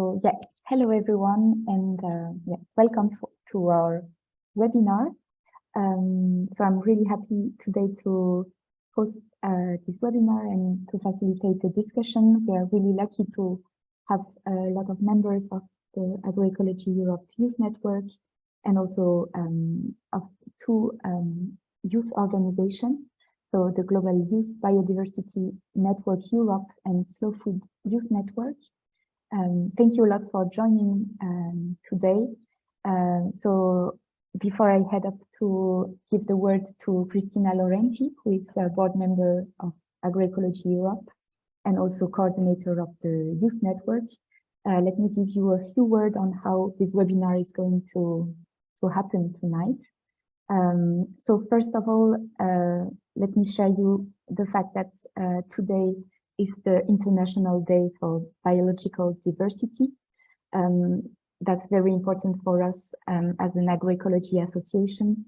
So yeah, hello everyone, and welcome to our webinar. So I'm really happy today to host this webinar and to facilitate the discussion. We are really lucky to have a lot of members of the Agroecology Europe Youth Network and also of two youth organizations. So the Global Biodiversity Network Europe and Slow Food Youth Network. Thank you a lot for joining today. So before I head up to give the word to Cristina Laurenti, who is a board member of Agroecology Europe and also coordinator of the Youth Network, let me give you a few words on how this webinar is going to happen tonight. So first of all, let me share you the fact that today is the International Day for Biological Diversity. That's very important for us as an agroecology association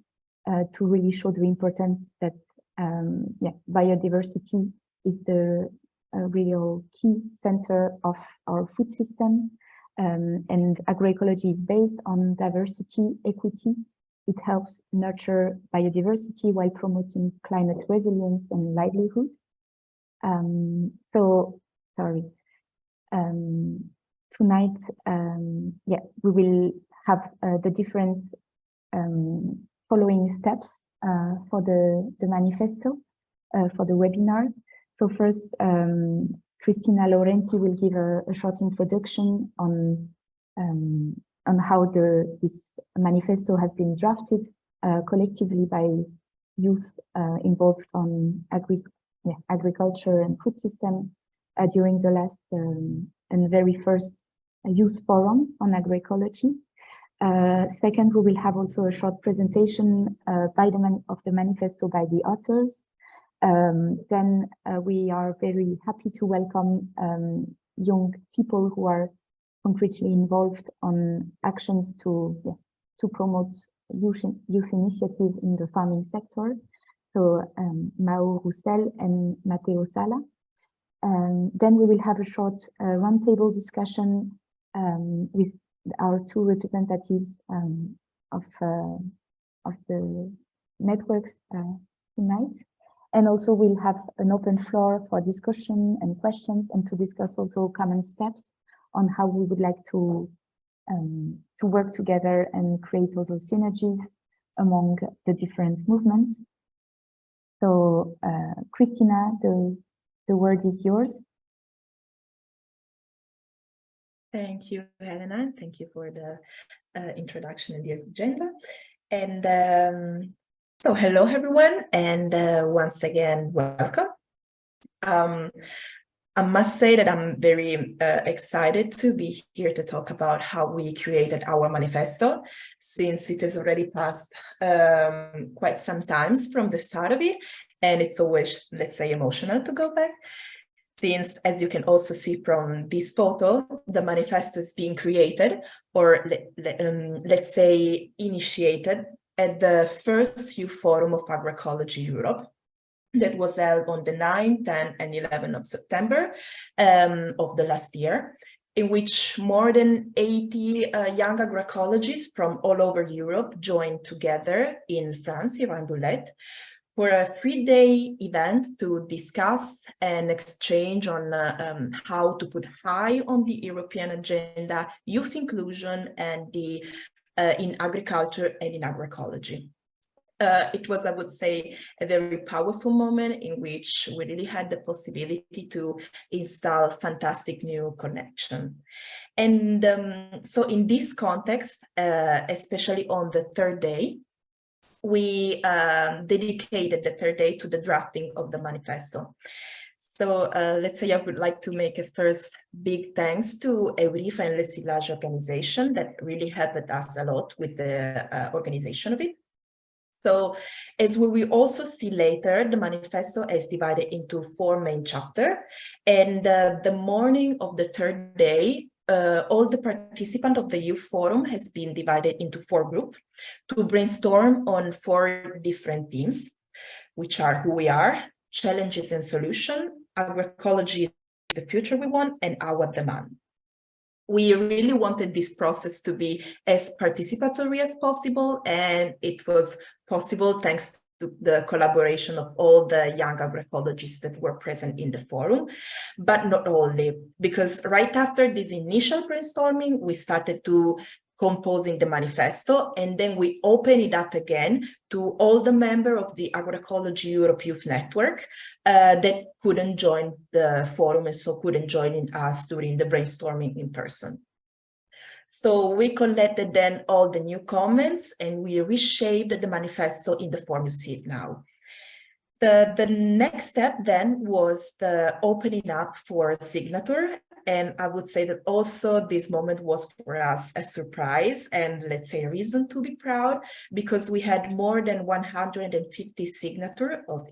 to really show the importance that biodiversity is the real key center of our food system. And agroecology is based on diversity, equity. It helps nurture biodiversity while promoting climate resilience and livelihood. Tonight, we will have the different following steps for the manifesto for the webinar. So first, Cristina Laurenti will give a short introduction on how this manifesto has been drafted collectively by youth involved on agriculture and food system during the last and very first youth forum on agroecology. Second, we will have also a short presentation of the manifesto by the authors. Then we are very happy to welcome young people who are concretely involved on actions to promote youth initiative in the farming sector. So Mao Roussel and Matteo Sala. Then we will have a short roundtable discussion with our two representatives of the networks tonight. And also we'll have an open floor for discussion and questions and to discuss also common steps on how we would like to work together and create also synergies among the different movements. So, Cristina, the word is yours. Thank you, Helena. Thank you for the introduction and the agenda. And so, hello, everyone, and once again, welcome. I must say that I'm very excited to be here to talk about how we created our manifesto, since it has already passed quite some times from the start of it, and it's always, let's say, emotional to go back, since, as you can also see from this photo, the manifesto is being created, or let's say initiated, at the first Youth Forum of Agroecology Europe, that was held on the 9th, 10th, and 11th of September of the last year, in which more than 80 young agroecologists from all over Europe joined together in France, here in Roulette, for a 3-day event to discuss and exchange on how to put high on the European agenda youth inclusion and in agriculture and in agroecology. It was, I would say, a very powerful moment in which we really had the possibility to install fantastic new connection. And so in this context, especially on the third day, we dedicated the third day to the drafting of the manifesto. So let's say I would like to make a first big thanks to Eurifa and Le Silage organization that really helped us a lot with the organization of it. So, as we will also see later, the manifesto is divided into 4 main chapters, and the morning of the third day, all the participants of the youth forum has been divided into 4 groups to brainstorm on 4 different themes, which are who we are, challenges and solutions, agroecology is the future we want, and our demand. we really wanted this process to be as participatory as possible, and it was possible thanks to the collaboration of all the young agroecologists that were present in the forum, but not only, because right after this initial brainstorming, we started to composing the manifesto, and then we open it up again to all the members of the Agroecology Europe Youth Network that couldn't join the forum and so couldn't join us during the brainstorming in person. So we collected then all the new comments and we reshaped the manifesto in the form you see it now. The next step then was the opening up for signature. And I would say that also this moment was for us a surprise and let's say a reason to be proud, because we had more than 150 signatures of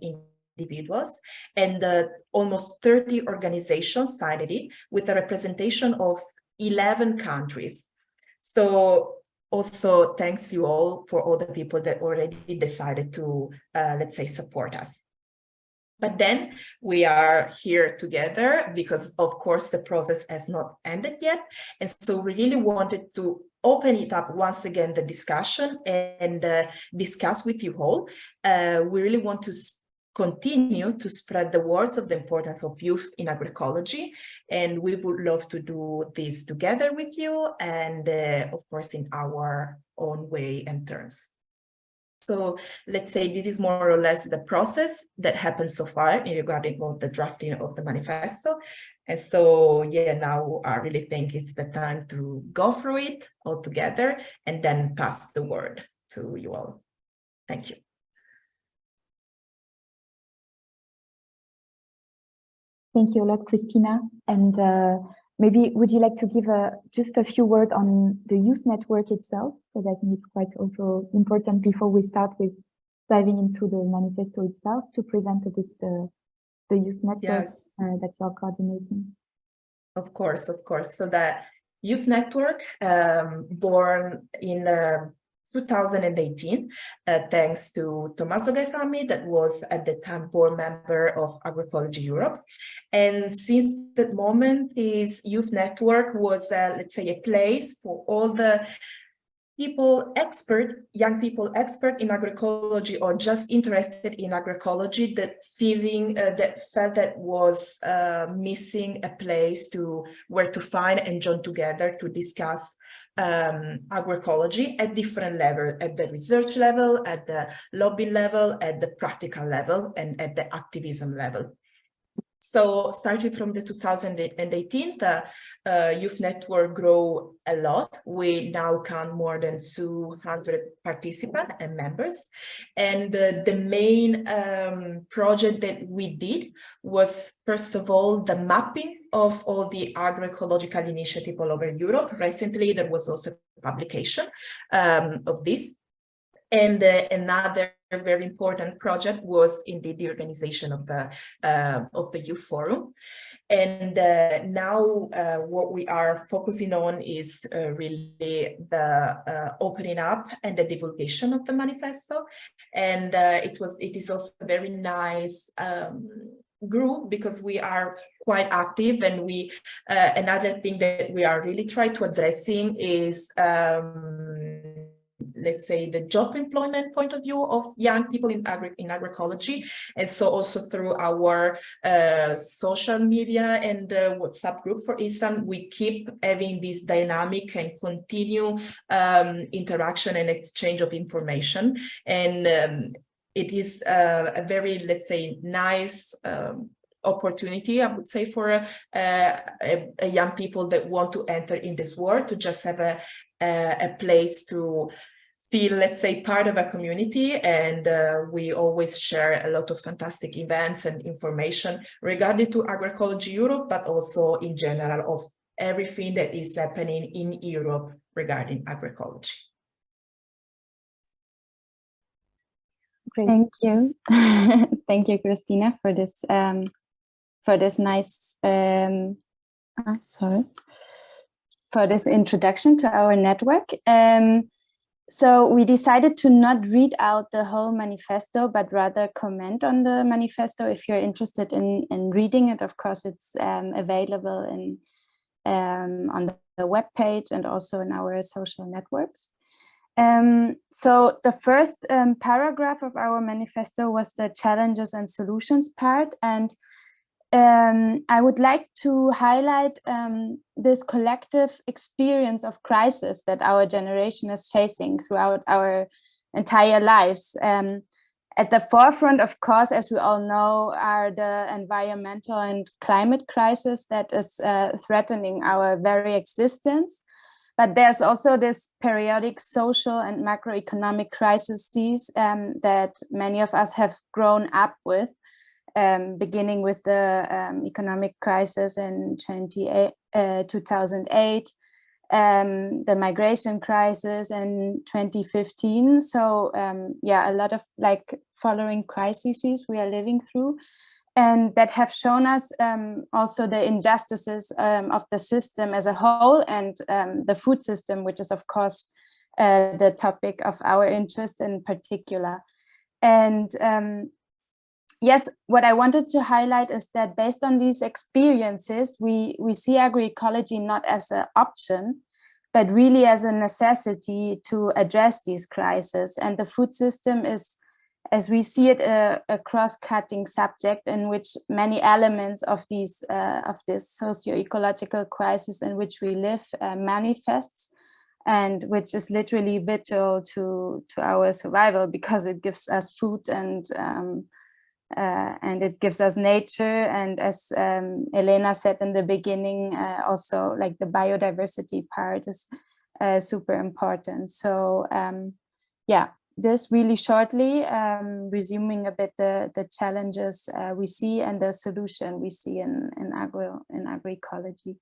individuals and almost 30 organizations signed it with a representation of 11 countries. So also thanks you all for all the people that already decided to, let's say, support us. But then we are here together because, of course, the process has not ended yet. And so we really wanted to open it up once again, the discussion, and discuss with you all. We really want to continue to spread the words of the importance of youth in agroecology. And we would love to do this together with you and, of course, in our own way and terms. So let's say this is more or less the process that happened so far regarding the drafting of the manifesto. And so, yeah, now I really think it's the time to go through it all together and then pass the word to you all. Thank you. Thank you a lot, Christina. And maybe would you like to give just a few words on the youth network itself? So that it's quite also important before we start with diving into the manifesto itself, to present a bit the youth network. Yes. That you are coordinating. Of course. So the youth network, born in 2018, thanks to Tommaso Gaiframi, that was at the time board member of Agroecology Europe. And since that moment, his youth network was, let's say, a place for all the young people expert in agroecology or just interested in agroecology that felt that was missing a place where to find and join together to discuss agroecology at different levels, at the research level, at the lobby level, at the practical level, and at the activism level. So starting from the 2018, the youth network grew a lot. We now count more than 200 participants and members. And the main project that we did was, first of all, the mapping of all the agroecological initiatives all over Europe. Recently, there was also a publication of this. And another very important project was indeed the organization of the Youth Forum. And now what we are focusing on is really the opening up and the divulgation of the manifesto. And it is also a very nice group because we are quite active, and we another thing that we are really trying to addressing is let's say the job employment point of view of young people in agroecology. And so also through our social media and WhatsApp group, for instance, we keep having this dynamic and continue interaction and exchange of information. And it is a very, let's say, nice opportunity, I would say, for a young people that want to enter in this world, to just have a place to feel, let's say, part of a community. And we always share a lot of fantastic events and information regarding to Agroecology Europe, but also in general of everything that is happening in Europe regarding agroecology. Great. Thank you. Thank you, Christina, for this nice for this introduction to our network. So we decided to not read out the whole manifesto, but rather comment on the manifesto. If you're interested in reading it, of course, it's available on the webpage and also in our social networks. So the first paragraph of our manifesto was the challenges and solutions part, and I would like to highlight this collective experience of crisis that our generation is facing throughout our entire lives. At the forefront, of course, as we all know, are the environmental and climate crisis that is threatening our very existence. But there's also this periodic social and macroeconomic crises that many of us have grown up with, beginning with the economic crisis in 2008, the migration crisis in 2015. So yeah, a lot of like following crises we are living through, and that have shown us also the injustices of the system as a whole, and the food system, which is of course the topic of our interest in particular. And yes, what I wanted to highlight is that based on these experiences, we see agroecology not as an option, but really as a necessity to address these crises. And the food system is, as we see it, a cross-cutting subject in which many elements of this socio-ecological crisis in which we live manifests, and which is literally vital to our survival, because it gives us food and it gives us nature, and as Elena said in the beginning, also like the biodiversity part is super important. So yeah, this really shortly, resuming a bit the challenges we see and the solution we see in agroecology.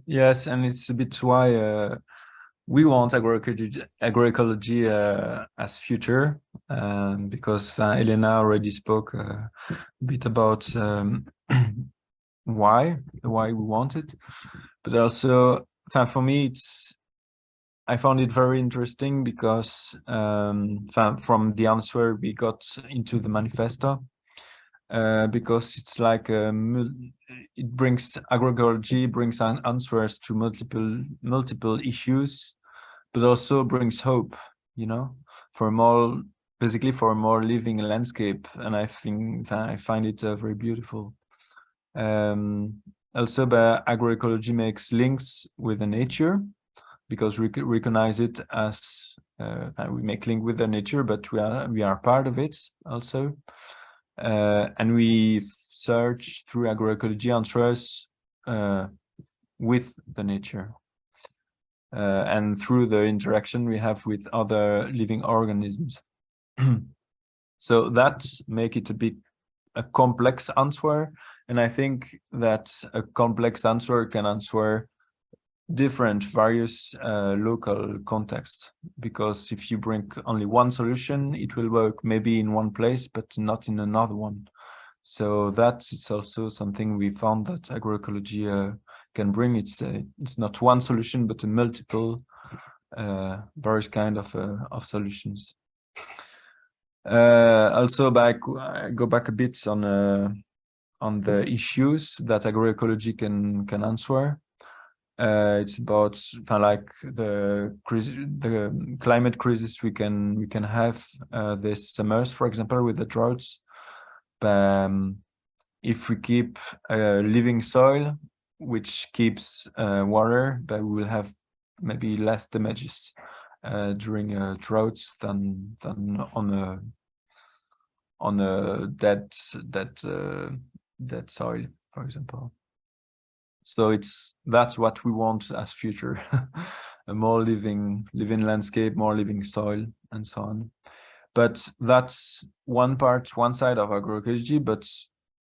Yes, and it's a bit why we want agroecology as future, because Elena already spoke a bit about why we want it, but also for me I found it very interesting because from the answer we got into the manifesto, because it's like agroecology brings answers to multiple issues, but also brings hope, you know, for a more living landscape. And I think I find it very beautiful. Also, agroecology makes links with the nature, because we recognize it as we make link with the nature, but we are part of it also. And we search through agroecology answers with the nature, and through the interaction we have with other living organisms. So that make it a complex answer, and I think that a complex answer can answer various local contexts, because if you bring only one solution, it will work maybe in one place but not in another one. So that's also something we found that agroecology can bring. It's not one solution but a multiple various kind of solutions. Also, I go back a bit on the issues that agroecology can answer. It's about like the climate crisis we can have this summers, for example, with the droughts. If we keep living soil which keeps water, but we will have maybe less damages during droughts than on a dead soil, for example. So that's what we want as future, a more living landscape, more living soil, and so on. But that's one side of agroecology. But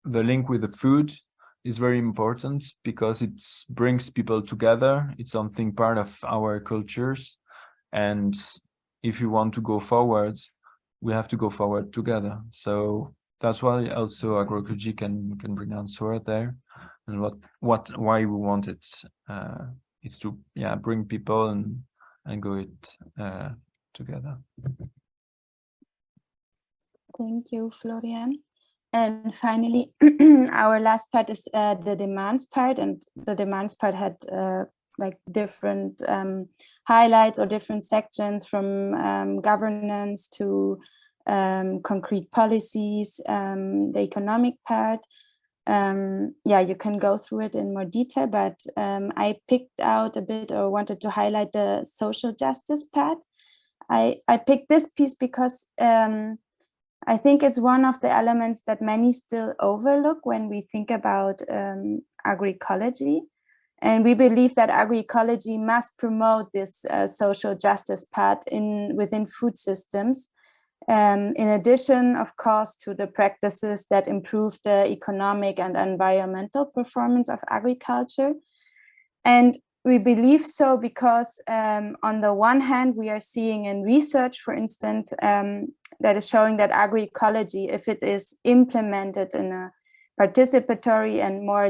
the link with the food is very important, because it brings people together. It's something part of our cultures, and if you want to go forward, we have to go forward together. So that's why also agroecology can bring answer there. And why we want it is to bring people and go it together. Thank you, Florian. And finally, our last part is the demands part, and the demands part had like different highlights or different sections from governance to concrete policies, the economic part. Yeah, you can go through it in more detail, but I picked out a bit or wanted to highlight the social justice part. I picked this piece because I think it's one of the elements that many still overlook when we think about agroecology. And we believe that agroecology must promote this social justice part within food systems, in addition, of course, to the practices that improve the economic and environmental performance of agriculture. And we believe so because on the one hand, we are seeing in research, for instance, that is showing that agroecology, if it is implemented in a participatory and more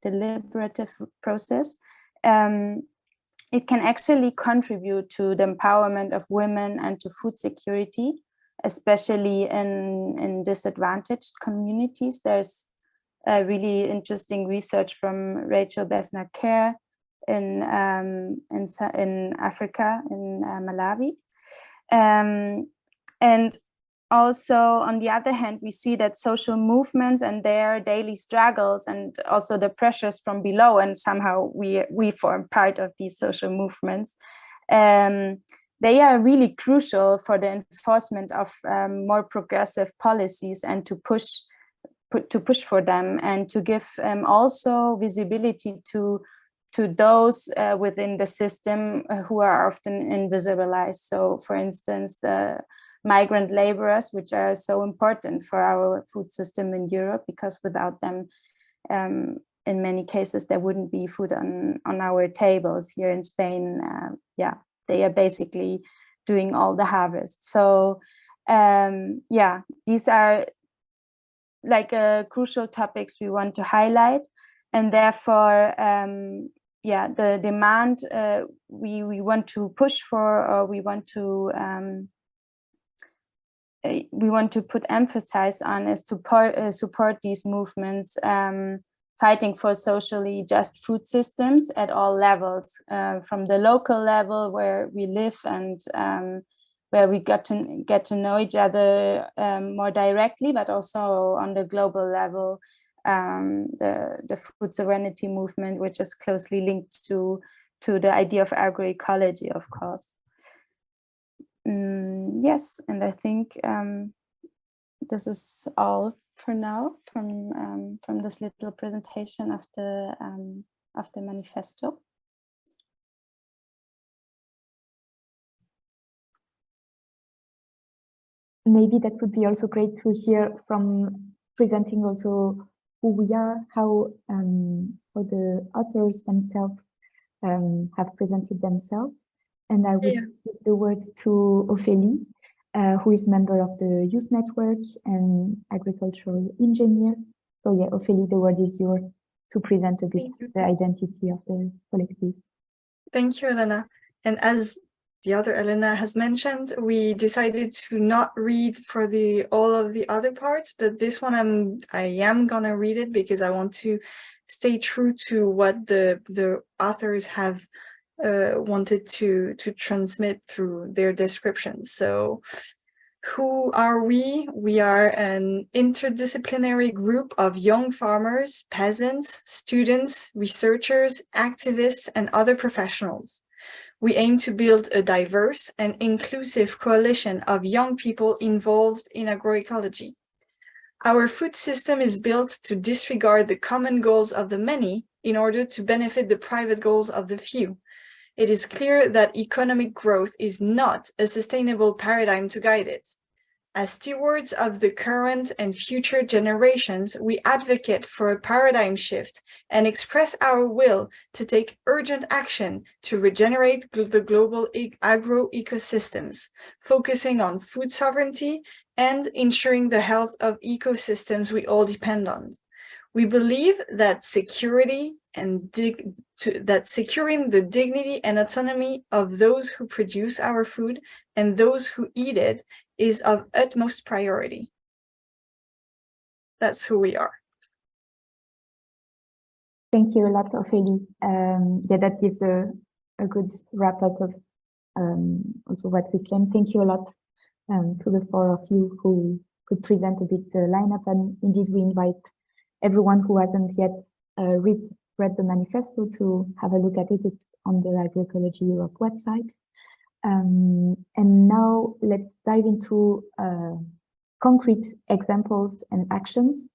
deliberative process, it can actually contribute to the empowerment of women and to food security, especially in disadvantaged communities. There's really interesting research from Rachel Besner-Kerr in Africa, in Malawi. And also, on the other hand, we see that social movements and their daily struggles and also the pressures from below, and somehow we form part of these social movements, they are really crucial for the enforcement of more progressive policies and to push for them and to give also visibility to those within the system who are often invisibilized. So, for instance, the migrant laborers, which are so important for our food system in Europe, because without them, in many cases, there wouldn't be food on our tables here in Spain. Yeah, they are basically doing all the harvest. So, yeah, these are like crucial topics we want to highlight, and therefore, yeah, the demand we want to push for, or we want to put emphasis on, is to support these movements, fighting for socially just food systems at all levels, from the local level where we live and where we get to know each other more directly, but also on the global level, the food sovereignty movement, which is closely linked to the idea of agroecology, of course. Yes, and I think this is all for now from this little presentation of the manifesto. Maybe that would be also great to hear from presenting also who we are, how the authors themselves have presented themselves. And I would give the word to Ophélie, who is member of the Youth Network and agricultural engineer. So yeah, Ophélie, the word is yours to present a bit the identity of the collective. Thank you, Elena. And as the other Elena has mentioned, we decided to not read for all of the other parts, but this one I am gonna read it because I want to stay true to what the authors have wanted to transmit through their descriptions. So, who are we? We are an interdisciplinary group of young farmers, peasants, students, researchers, activists, and other professionals. We aim to build a diverse and inclusive coalition of young people involved in agroecology. Our food system is built to disregard the common goals of the many in order to benefit the private goals of the few. It is clear that economic growth is not a sustainable paradigm to guide it. As stewards of the current and future generations, we advocate for a paradigm shift and express our will to take urgent action to regenerate the global agro-ecosystems, focusing on food sovereignty and ensuring the health of ecosystems we all depend on. We believe that security and that securing the dignity and autonomy of those who produce our food and those who eat it is of utmost priority. That's who we are. Thank you a lot, Ophélie. Yeah, that gives a good wrap up of also what we claim. Thank you a lot to the four of you who could present a bit the lineup, and indeed we invite everyone who hasn't yet read the manifesto to have a look at it. It's on the Agroecology Europe website. And now let's dive into concrete examples and actions.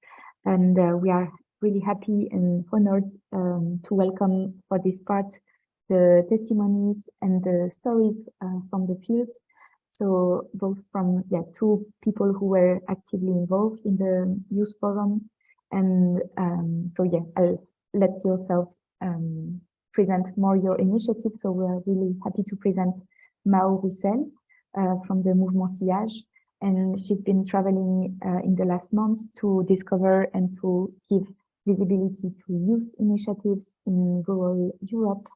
And we are really happy and honored to welcome for this part the testimonies and the stories from the fields. So both from two people who were actively involved in the youth forum, and I'll let yourself present more your initiative. So we're really happy to present Mao Roussel from the Mouvement Sillage, and she's been traveling in the last months to discover and to give visibility to youth initiatives in rural Europe,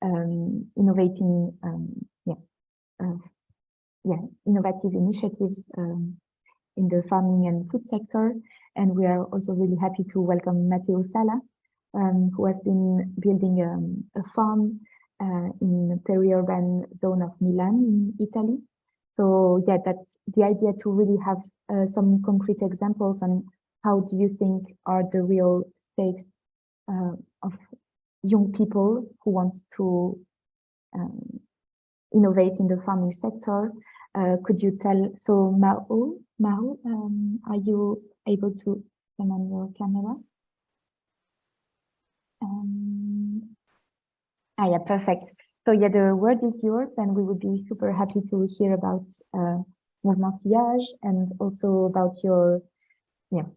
innovating innovative initiatives in the farming and food sector. And we are also really happy to welcome Matteo Sala, who has been building a farm in the peri-urban zone of Milan in Italy. So yeah, that's the idea, to really have some concrete examples on how do you think are the real stakes of young people who want to innovate in the farming sector. Could you tell, so Mao, are you able to turn on your camera? Yeah, perfect. So yeah, the word is yours, and we would be super happy to hear about Mouvement Sillage and also about your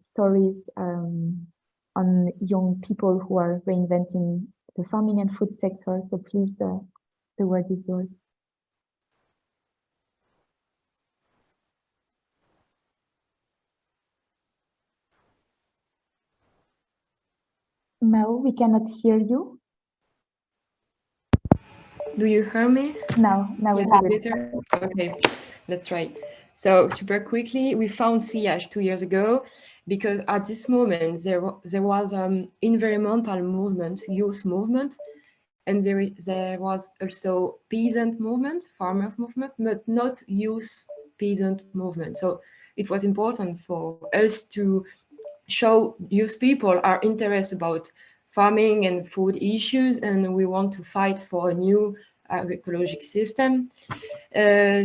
stories on young people who are reinventing the farming and food sector. So please, the word is yours. Mao, we cannot hear you. Do you hear me? Now it's better. Okay, that's right. So super quickly, we found Sillage 2 years ago because at this moment there was environmental movement, youth movement, and there was also peasant movement, farmers movement, but not youth peasant movement. So it was important for us to show youth people are interested about farming and food issues, and we want to fight for a new agroecological system.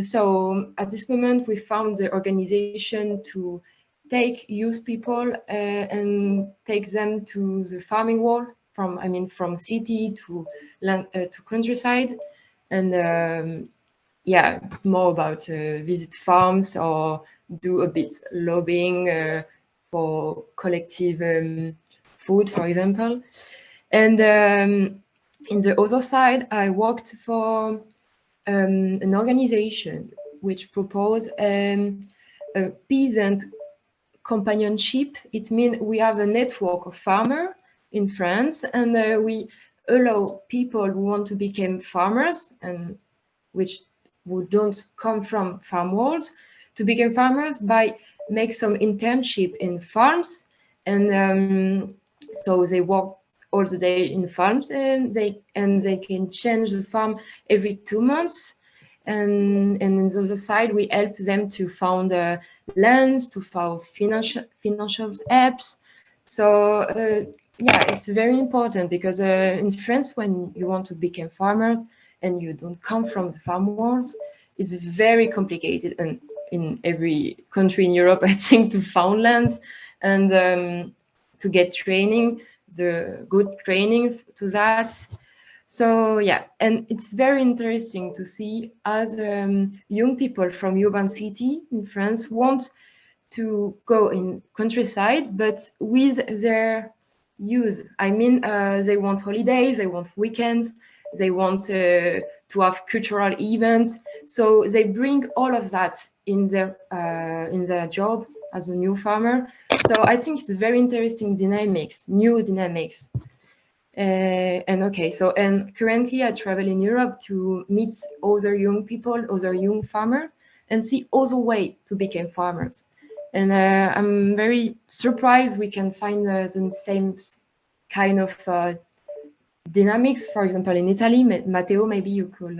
So at this moment, we found the organization to take youth people and take them to the farming world, from city to land, to countryside, and more about visit farms or do a bit lobbying for collective food, for example. And in the other side, I worked for an organization which proposed a peasant companionship. It means we have a network of farmers in France, and we allow people who want to become farmers and who don't come from farm worlds to become farmers by make some internship in farms, and so they work all the day in farms, and they can change the farm every 2 months. And on the other side, we help them to found lands, to found financial apps. So it's very important because in France, when you want to become farmer and you don't come from the farm world, it's very complicated. And in every country in Europe, I think, to found lands and to get training, the good training to that. So yeah, and it's very interesting to see as young people from urban city in France want to go in countryside, but with their youth. I mean, they want holidays, they want weekends, they want to have cultural events. So they bring all of that in their job as a new farmer, So I think it's very interesting dynamics, new dynamics. And currently I travel in Europe to meet other young people, other young farmers, and see other way to become farmers. And I'm very surprised we can find the same kind of dynamics. For example, in Italy, Matteo, maybe you could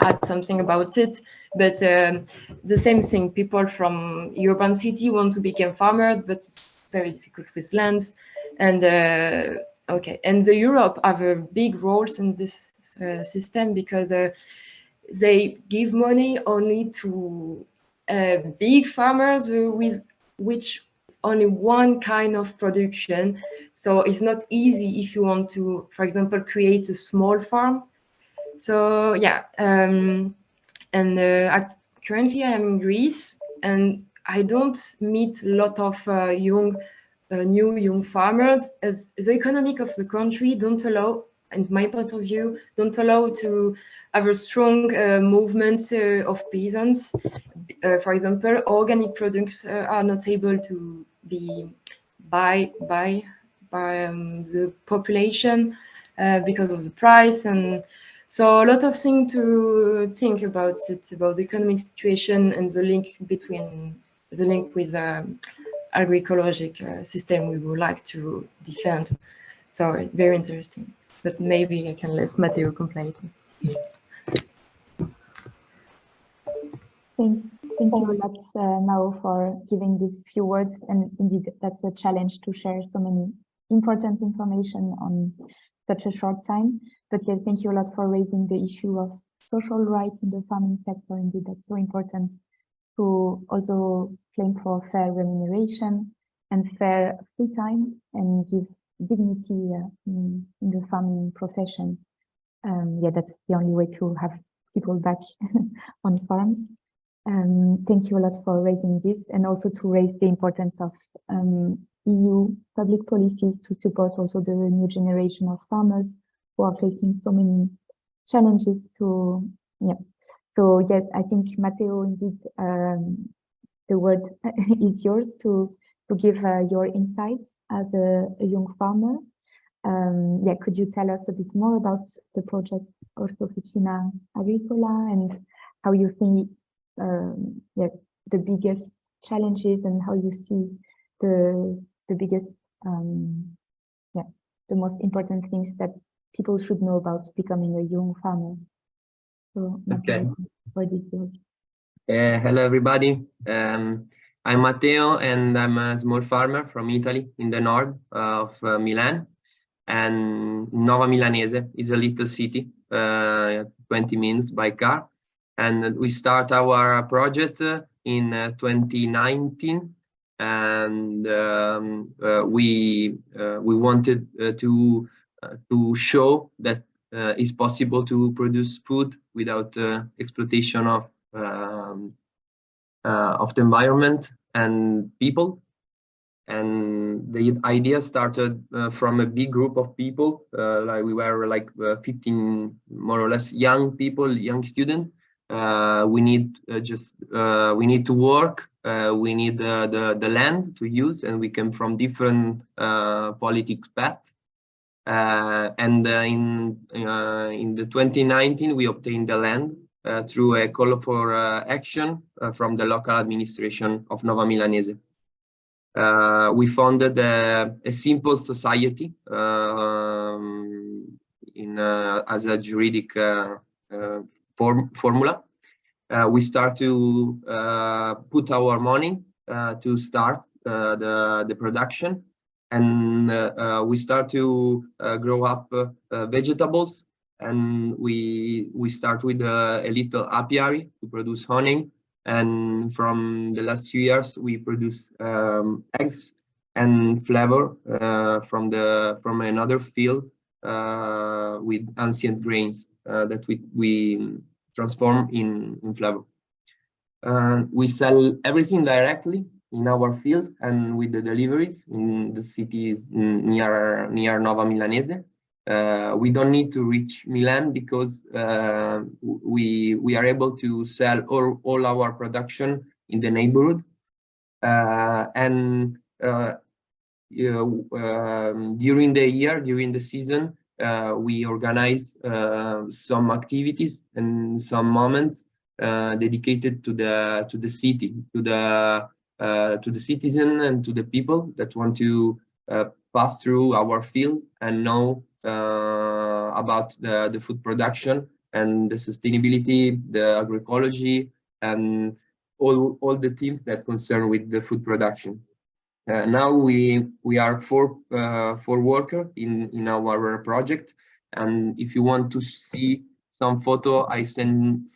add something about it. But the same thing, people from urban city want to become farmers, but it's very difficult with lands. And and the Europe have a big roles in this system, because they give money only to big farmers with which only one kind of production. So it's not easy if you want to, for example, create a small farm. So yeah, currently I am in Greece, and I don't meet a lot of new young farmers, as the economic of the country don't allow, and my point of view, don't allow to have a strong movement of peasants. For example, organic products are not able to be buy by the population because of the price. And so a lot of things to think about it, about the economic situation and the link with agroecologic system we would like to defend. So very interesting, but maybe I can let Matteo complete. Thank you a lot, Mao, for giving these few words. And indeed, that's a challenge to share so many important information on such a short time. But yes, thank you a lot for raising the issue of social rights in the farming sector. Indeed, that's so important to also claim for fair remuneration and fair free time and give dignity in the farming profession. Yeah, that's the only way to have people back on farms. Thank you a lot for raising this, and also to raise the importance of EU public policies to support also the new generation of farmers who are facing so many challenges to, yeah. So yes, I think Matteo, indeed, the word is yours to give your insights as a young farmer. Yeah, could you tell us a bit more about the project Ortofficina Agricola and how you think yeah, the biggest challenges and how you see the biggest yeah, the most important things that people should know about becoming a young farmer. So okay. For this year. Hello everybody. I'm Matteo and I'm a small farmer from Italy in the north of Milan, and Nova Milanese is a little city, 20 minutes by car. And we start our project in 2019, and we wanted to show that it's possible to produce food without exploitation of the environment and people. And the idea started from a big group of people, like we were like 15 more or less young people, young students. We need we need to work. We need the land to use, and we came from different politics paths. And in the 2019, we obtained the land through a call for action from the local administration of Nova Milanese. We founded a simple society as a juridic formula. We start to put our money to start the production, and we start to grow up vegetables, and we start with a little apiary to produce honey. And from the last few years, we produce eggs and flavor from another field with ancient grains that we transform in flavor. We sell everything directly in our field and with the deliveries in the cities near Nova Milanese. We don't need to reach Milan because we are able to sell all our production in the neighborhood. And during the year, during the season, we organize some activities and some moments dedicated to the city, to the citizen and to the people that want to pass through our field and know about the food production and the sustainability, the agroecology, and all the themes that concern with the food production. Now we are four workers in our project, and if you want to see some photo, I send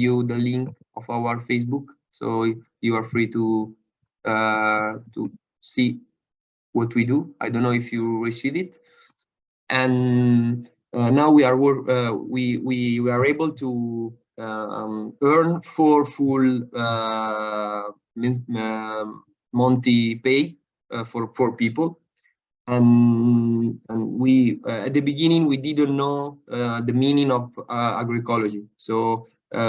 you the link of our Facebook, so you are free to see what we do. I don't know if you receive it, and now we are able to earn 4 full monthly pay for 4 people, and we at the beginning we didn't know the meaning of agroecology, so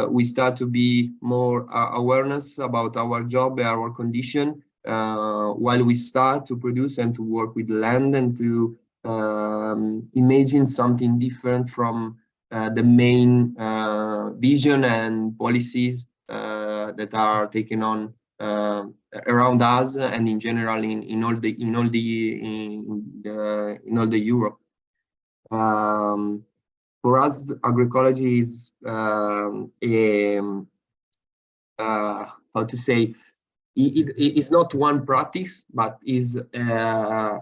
we start to be more awareness about our job, our condition, while we start to produce and to work with land and to imagine something different from the main vision and policies that are taken on around us and in general in all the Europe. For us, agroecology is how to say, it's not one practice, but is a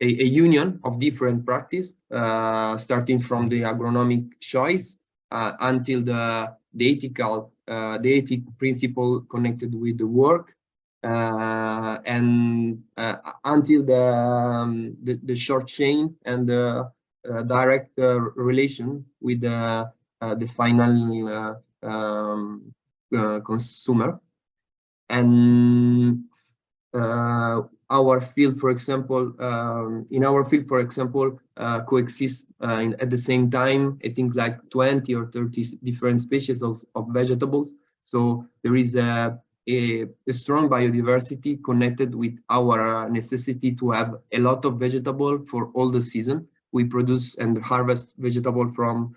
union of different practice, starting from the agronomic choice until the ethic principle connected with the work, and until the short chain and the direct relation with the final consumer. And our field, for example, in our field, for example, coexist at the same time, I think like 20 or 30 different species of vegetables. So there is a strong biodiversity connected with our necessity to have a lot of vegetable for all the season. We produce and harvest vegetable from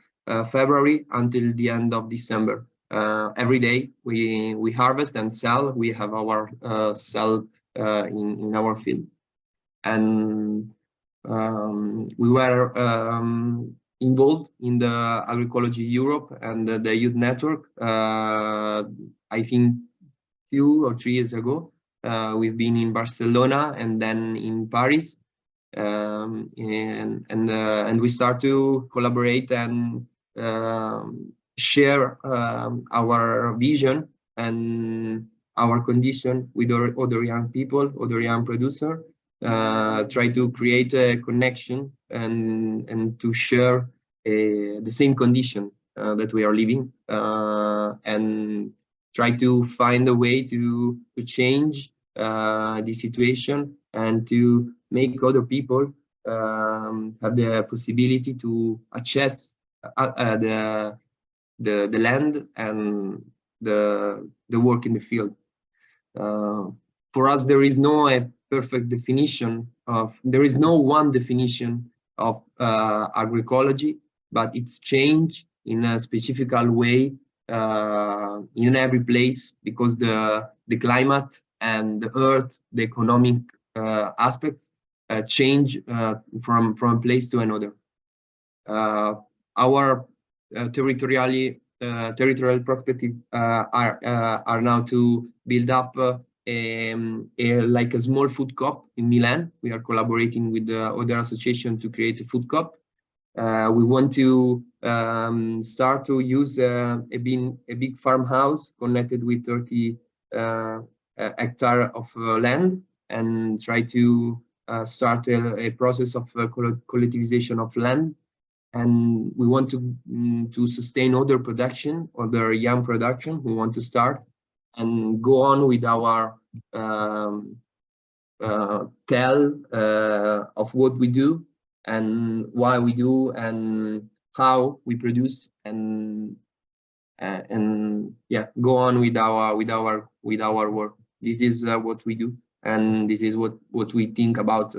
February until the end of December. Every day we harvest and sell. We have our sell in our field, and we were involved in the Agroecology Europe and the Youth Network. I think 2 or 3 years ago, we've been in Barcelona and then in Paris, and we start to collaborate and share our vision and our condition with other young people, other young producers, try to create a connection and to share the same condition that we are living, and try to find a way to change the situation and to make other people have the possibility to access the land and the work in the field. For us, there is no perfect definition of, there is no one definition of agroecology, but it's changed in a specific way in every place, because the climate and the earth, the economic aspects change from place to another. Our territorial perspective are now to build up like a small food co-op in Milan. We are collaborating with the other association to create a food co-op. We want to start to use a big farmhouse connected with 30 hectares of land, and try to start a process of collectivization of land. And we want to sustain other production, other young production who want to start and go on with our tell of what we do and why we do and how we produce, and yeah, go on with our work. This is what we do. And this is what we think about,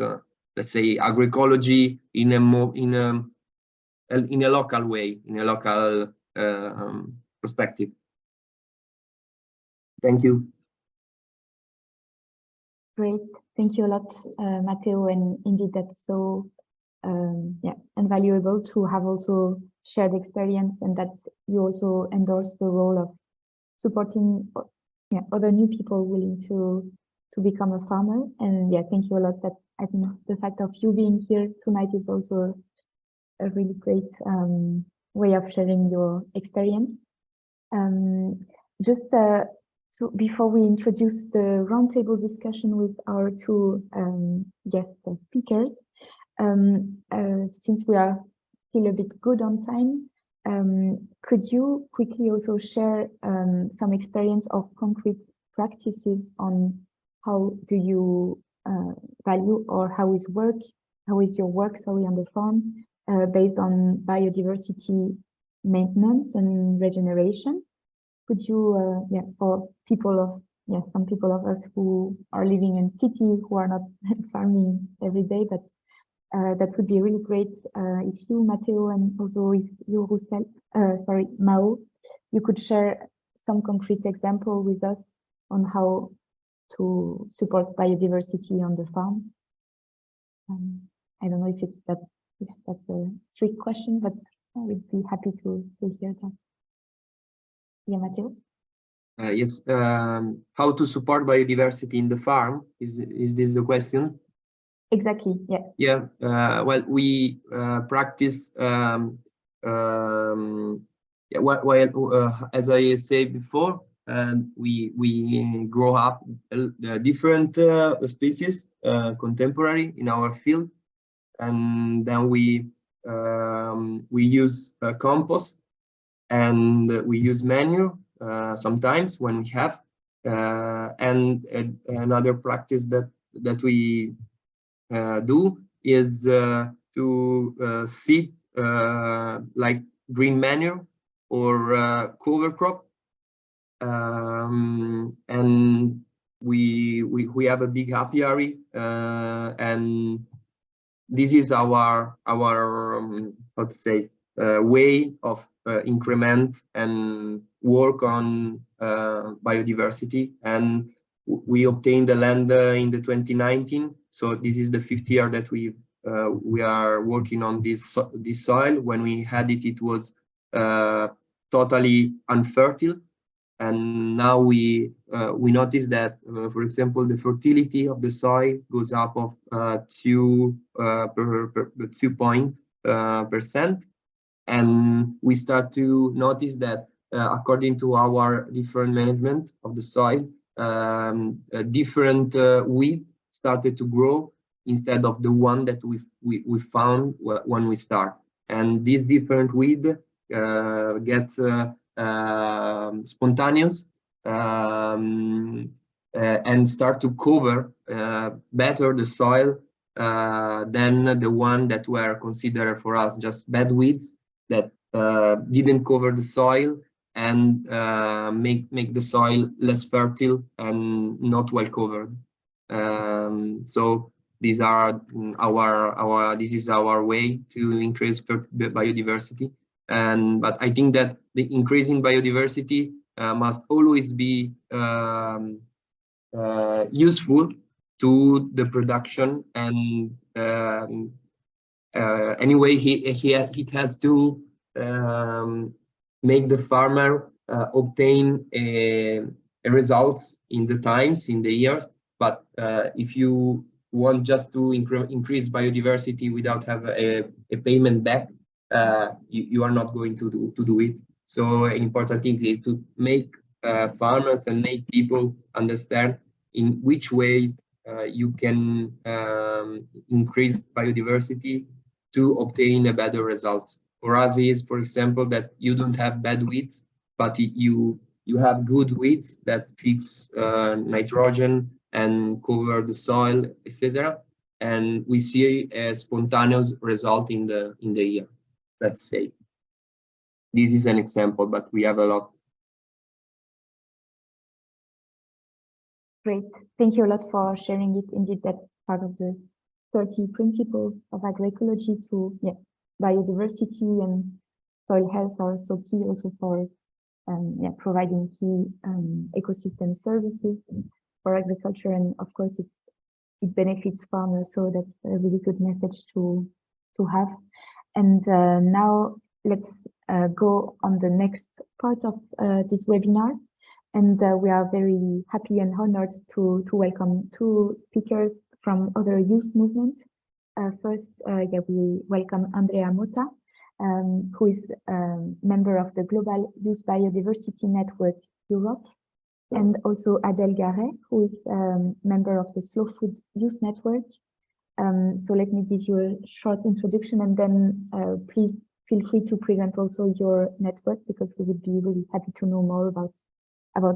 let's say, agroecology in a local way, in a local perspective. Thank you. Great, thank you a lot, Matteo, and indeed that's so yeah, invaluable to have also shared experience, and that you also endorse the role of supporting other new people willing to become a farmer. And yeah, thank you a lot. That I think the fact of you being here tonight is also a really great way of sharing your experience. Just so before we introduce the roundtable discussion with our two guest speakers, since we are still a bit good on time, could you quickly also share some experience of concrete practices on how do you value, or how is your work, sorry, on the farm based on biodiversity maintenance and regeneration? Could you, for people of, some people of us who are living in cities who are not farming every day, but that would be really great if you, Matteo, and also if you, Mao, you could share some concrete example with us on how to support biodiversity on the farms. I don't know if that's a trick question, but I would be happy to hear that. Yeah, Matteo? Yes, how to support biodiversity in the farm, is this the question? Exactly, yeah. Yeah, well, we practice, as I said before, we grow up different species contemporary in our field, and then we use compost, and we use manure sometimes when we have, and another practice that we do is to seed like green manure or cover crop, and we have a big apiary, and this is our how to say, way of increment and work on biodiversity. And we obtained the land in the 2019, so this is the 5th year that we are working on this soil. When we had it, it was totally unfertile, and now we notice that, for example, the fertility of the soil goes up of 2 percent, and we start to notice that according to our different management of the soil, different weed started to grow instead of the one that we found when we start. And this different weed gets spontaneous and start to cover better the soil than the one that were considered for us just bad weeds that didn't cover the soil and make the soil less fertile and not well covered. So these are this is our way to increase biodiversity. But I think that the increasing biodiversity must always be useful to the production, and anyway, it has to make the farmer obtain results in the times, in the years. But if you want just to increase biodiversity without have a payment back, you are not going to do it. So an important thing is to make farmers and make people understand in which ways you can increase biodiversity to obtain a better results. For us is, for example, that you don't have bad weeds, but you have good weeds that fix nitrogen and cover the soil, etc. And we see a spontaneous result in the year. Let's say this is an example, but we have a lot. Great. Thank you a lot for sharing it. Indeed, that's part of the 30 principles of agroecology to biodiversity and soil health are so key also for providing key ecosystem services for agriculture. And of course, it benefits farmers. So that's a really good message to have. And now let's go on the next part of this webinar. And we are very happy and honored to welcome two speakers from other youth movements. First, we welcome Andrea Motta, who is member of the Global Youth Biodiversity Network Europe, and also Adèle Garret, who is member of the Slow Food Youth Network. So let me give you a short introduction, and then please feel free to present also your network, because we would be really happy to know more about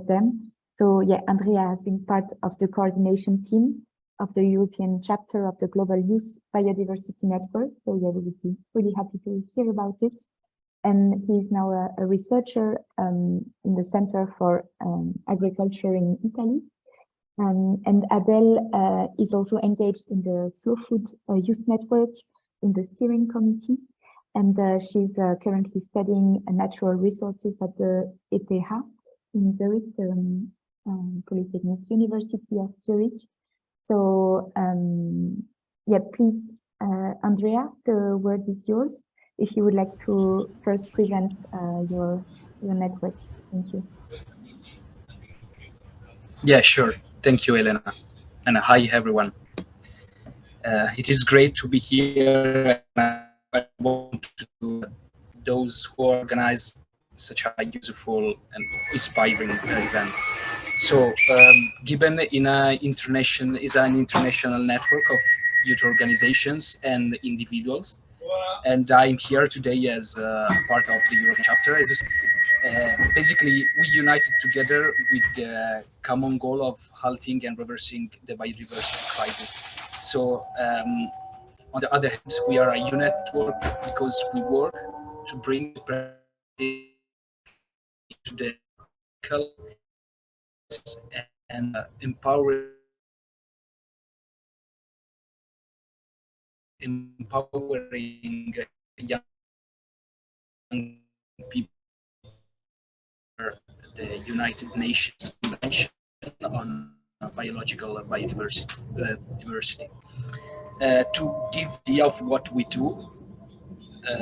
them. So Andrea has been part of the coordination team of the European chapter of the Global Youth Biodiversity Network. So we would be really happy to hear about it. And he is now a researcher in the Center for Agriculture in Italy. And Adèle is also engaged in the Slow Food Youth Network in the steering committee. And she's currently studying natural resources at the ETH in Zurich, the Polytechnic University of Zurich. So please, Andrea, the word is yours. If you would like to first present your network. Thank you. Yeah, sure. Thank you, Elena. And hi, everyone. It is great to be here. I want to those who organize such a useful and inspiring event. So, Gibbon is an international network of youth organizations and individuals, and I'm here today as part of the Europe chapter. Basically, we united together with the common goal of halting and reversing the biodiversity crisis. So, on the other hand, we are a youth network because we work to bring the to the and empowering young people. The United Nations Convention on Biological Diversity. To give the idea of what we do,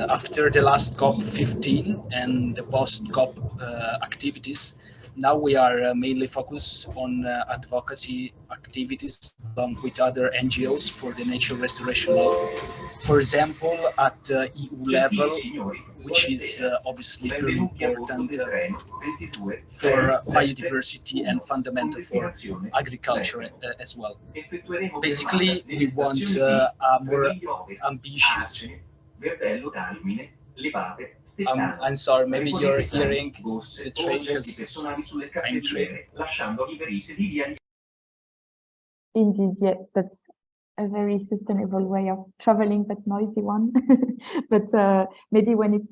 after the last COP15 and the post-COP activities, now we are mainly focused on advocacy activities along with other NGOs for the nature restoration law. For example, at EU level, which is obviously very important for biodiversity and fundamental for agriculture as well. Basically, we want a more ambitious. I'm sorry, maybe you're hearing the train because I'm train. Indeed, yes, that's a very sustainable way of traveling, but noisy one. But maybe when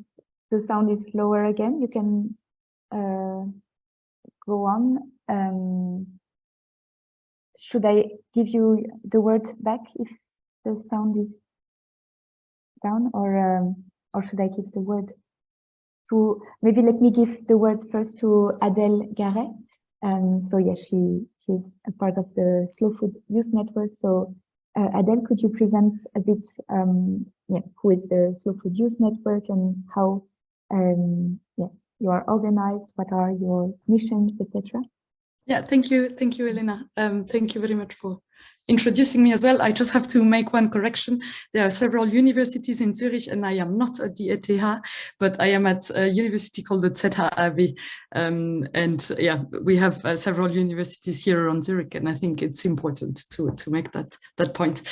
the sound is slower again, you can go on. Should I give you the word back if the sound is down, or should I give the word to, maybe let me give the word first to Adèle Garret. So yeah, she's a part of the Slow Food Youth Network. So Adèle, could you present a bit who is the Slow Food Youth Network and how you are organized, what are your missions, etc. Yeah, thank you, Elena. Thank you very much for introducing me as well. I just have to make one correction. There are several universities in Zurich, and I am not at the ETH, but I am at a university called the ZHAW. And yeah, we have several universities here around Zurich, and I think it's important to make that point.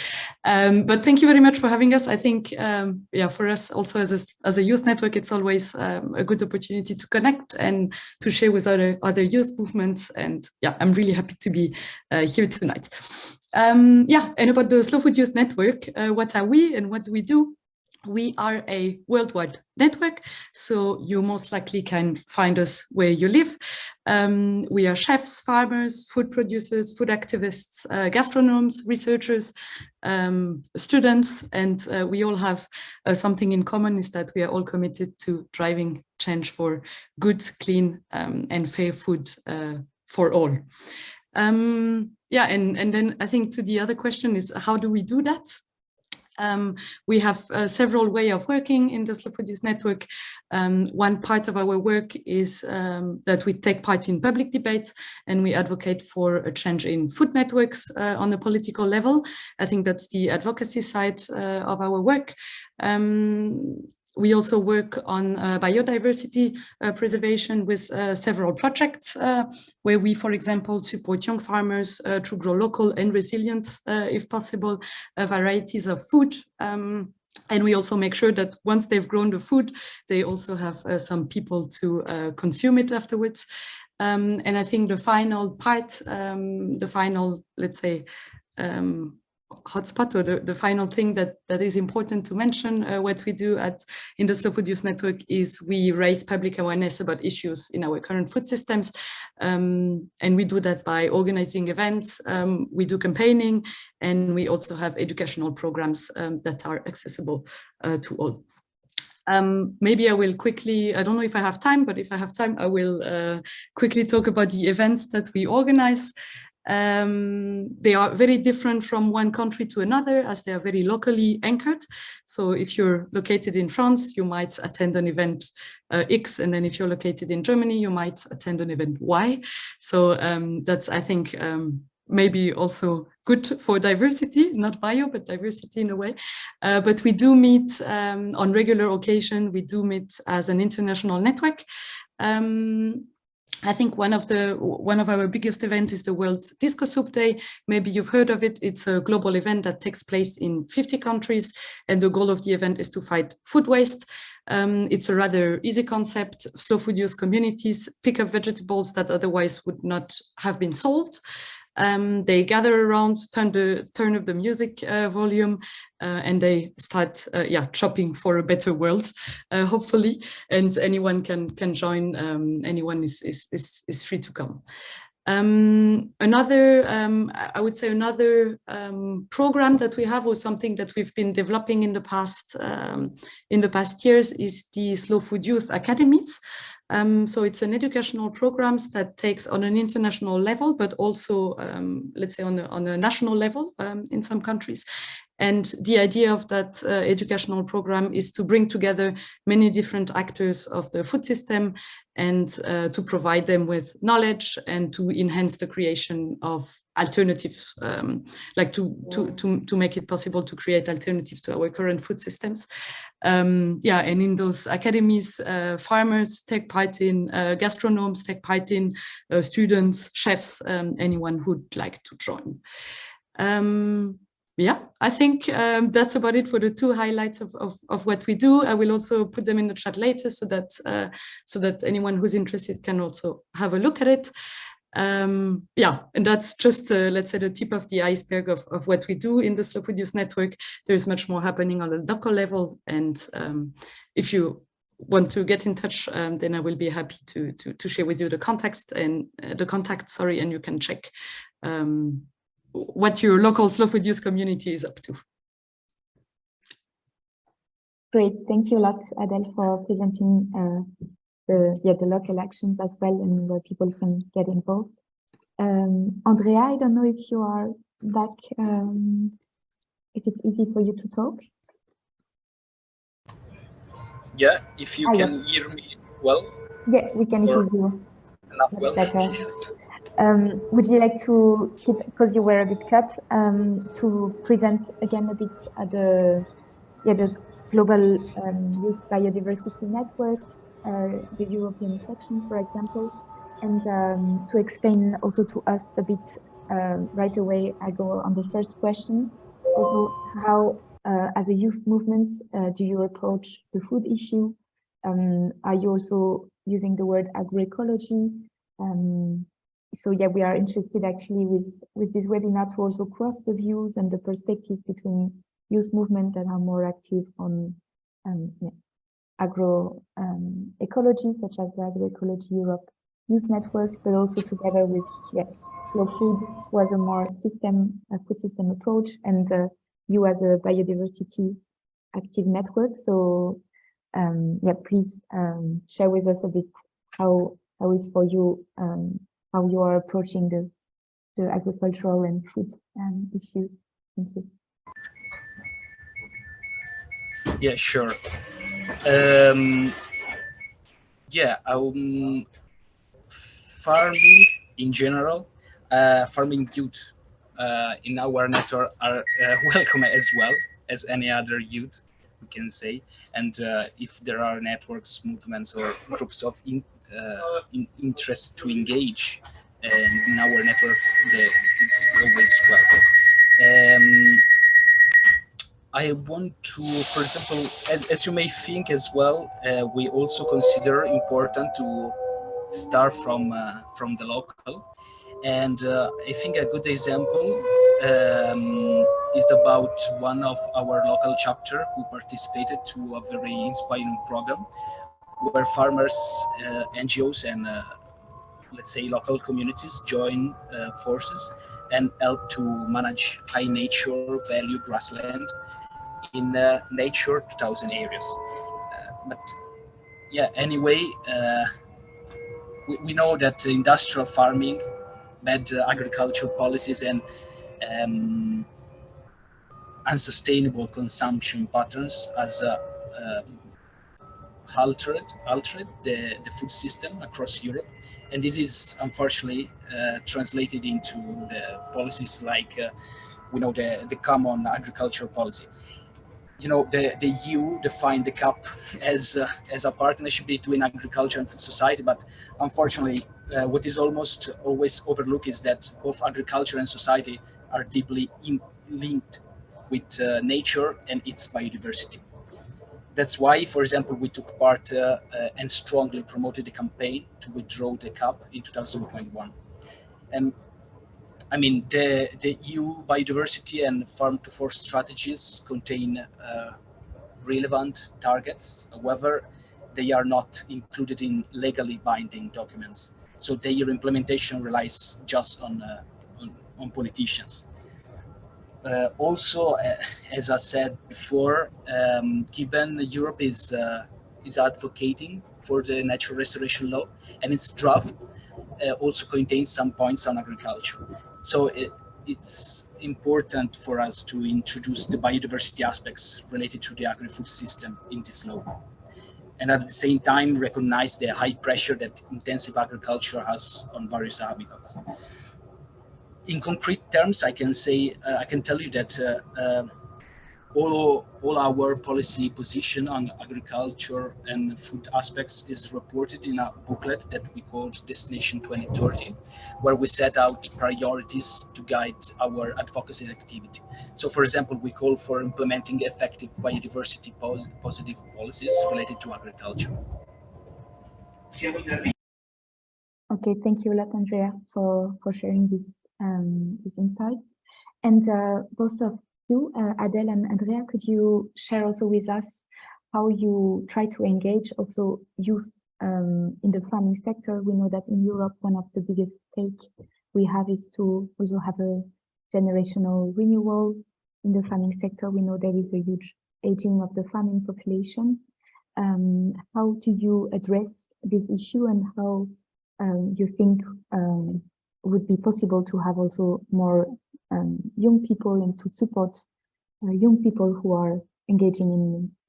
But thank you very much for having us. I think, for us also as a youth network, it's always a good opportunity to connect and to share with other youth movements. And yeah, I'm really happy to be here tonight. And about the Slow Food Youth Network, what are we and what do we do? We are a worldwide network, so you most likely can find us where you live. We are chefs, farmers, food producers, food activists, gastronomes, researchers, students, and we all have something in common, is that we are all committed to driving change for good, clean, and fair food for all. Yeah, and then I think to the other question is, how do we do that? We have several ways of working in the Slow Food Youth Network. One part of our work is that we take part in public debate and we advocate for a change in food networks on a political level. I think that's the advocacy side of our work. We also work on biodiversity preservation with several projects where we, for example, support young farmers to grow local and resilient, if possible, varieties of food. And we also make sure that once they've grown the food, they also have some people to consume it afterwards. And I think the final part, the final, let's say, hotspot, or the final thing that is important to mention, what we do in the Slow Food Youth Network is we raise public awareness about issues in our current food systems, and we do that by organizing events, we do campaigning, and we also have educational programs that are accessible to all. Maybe I will quickly, I don't know if I have time, but if I have time, I will quickly talk about the events that we organize. They are very different from one country to another, as they are very locally anchored. So if you're located in France, you might attend an event X, and then if you're located in Germany, you might attend an event Y. So that's, I think, maybe also good for diversity, not bio, but diversity in a way. But we do meet on regular occasion. We do meet as an international network. I think one of our biggest events is the World Disco Soup Day. Maybe you've heard of it. It's a global event that takes place in 50 countries, and the goal of the event is to fight food waste. It's a rather easy concept. Slow food use communities pick up vegetables that otherwise would not have been sold. They gather around, turn up the music volume, and they start chopping for a better world, hopefully. And anyone can join. Anyone is free to come. Another, I would say another program that we have, or something that we've been developing in the past years, is the Slow Food Youth Academies. So it's an educational programs that takes on an international level, but also, let's say, on a national level in some countries. And the idea of that educational program is to bring together many different actors of the food system and to provide them with knowledge and to enhance the creation of alternatives, like to make it possible to create alternatives to our current food systems. And in those academies, farmers take part in, gastronomes take part in, students, chefs, anyone who'd like to join. I think that's about it for the two highlights of what we do. I will also put them in the chat later so that anyone who's interested can also have a look at it. And that's just, let's say, the tip of the iceberg of what we do in the Slow Food Youth Network. There's much more happening on the local level. And if you want to get in touch, then I will be happy to share with you the contacts, and and you can check what your local Slow Food Youth community is up to. Great, thank you a lot, Adele, for presenting the local actions as well, and where people can get involved. Andrea, I don't know if you are back, if it's easy for you to talk. Yeah, if you can hear me well. Yeah, we can hear you. Enough well. Better. Would you like to keep, because you were a bit cut, to present again a bit the Global Youth Biodiversity Network, the European section, for example, and to explain also to us a bit right away. I go on the first question. Also, how, as a youth movement, do you approach the food issue? Are you also using the word agroecology? So yeah, we are interested actually with this webinar to also cross the views and the perspectives between youth movement that are more active on agroecology, such as the Agroecology Europe Youth Network, but also together with Slow Food was a more food system approach, and you as a biodiversity active network. So please share with us a bit how is for you, how you are approaching the agricultural and food issues. Thank you. Yeah, sure. Farming in general, farming youth in our network are welcome as well as any other youth, we can say. And if there are networks, movements, or groups of interest to engage in our networks, it's always welcome. I want to, for example, as you may think as well, we also consider important to start from the local, and I think a good example is about one of our local chapter who participated to a very inspiring program where farmers, NGOs, and let's say local communities join forces and help to manage high nature value grassland in Nature 2000 areas. But yeah, anyway, we know that industrial farming, bad agricultural policies, and unsustainable consumption patterns has altered the food system across Europe, and this is unfortunately translated into the policies like we know the common agricultural policy. You know, the EU defined the CAP as a partnership between agriculture and society, but unfortunately, what is almost always overlooked is that both agriculture and society are deeply linked with nature and its biodiversity. That's why, for example, we took part and strongly promoted a campaign to withdraw the CAP in 2021. And I mean, the EU biodiversity and farm-to-fork strategies contain relevant targets. However, they are not included in legally binding documents. So their implementation relies just on politicians. Also, as I said before, given Europe is advocating for the natural restoration law, and its draft also contains some points on agriculture. So it's important for us to introduce the biodiversity aspects related to the agri-food system in this law. And at the same time, recognize the high pressure that intensive agriculture has on various habitats. In concrete terms, I can say, I can tell you that all our policy position on agriculture and food aspects is reported in a booklet that we called Destination 2030, where we set out priorities to guide our advocacy activity. So, for example, we call for implementing effective biodiversity positive policies related to agriculture. Okay, thank you a lot, Andrea, for sharing these insights. And both of you, Adele and Andrea, could you share also with us how you try to engage also youth in the farming sector? We know that in Europe, one of the biggest stake we have is to also have a generational renewal in the farming sector. We know there is a huge aging of the farming population. How do you address this issue, and how you think would be possible to have also more young people and to support young people who are engaging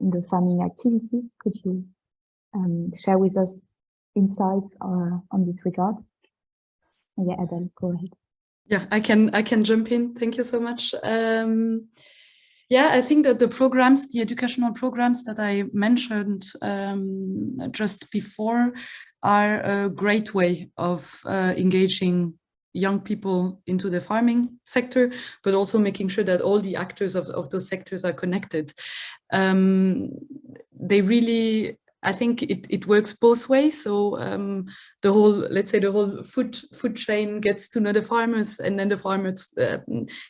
in the farming activities? Could you share with us insights on this regard? Yeah, Adele, go ahead. Yeah, I can jump in. Thank you so much. Yeah, I think that the educational programs that I mentioned just before are a great way of engaging young people into the farming sector, but also making sure that all the actors of those sectors are connected. They really I think it works both ways. So the whole, let's say, the whole food chain gets to know the farmers, and then the farmers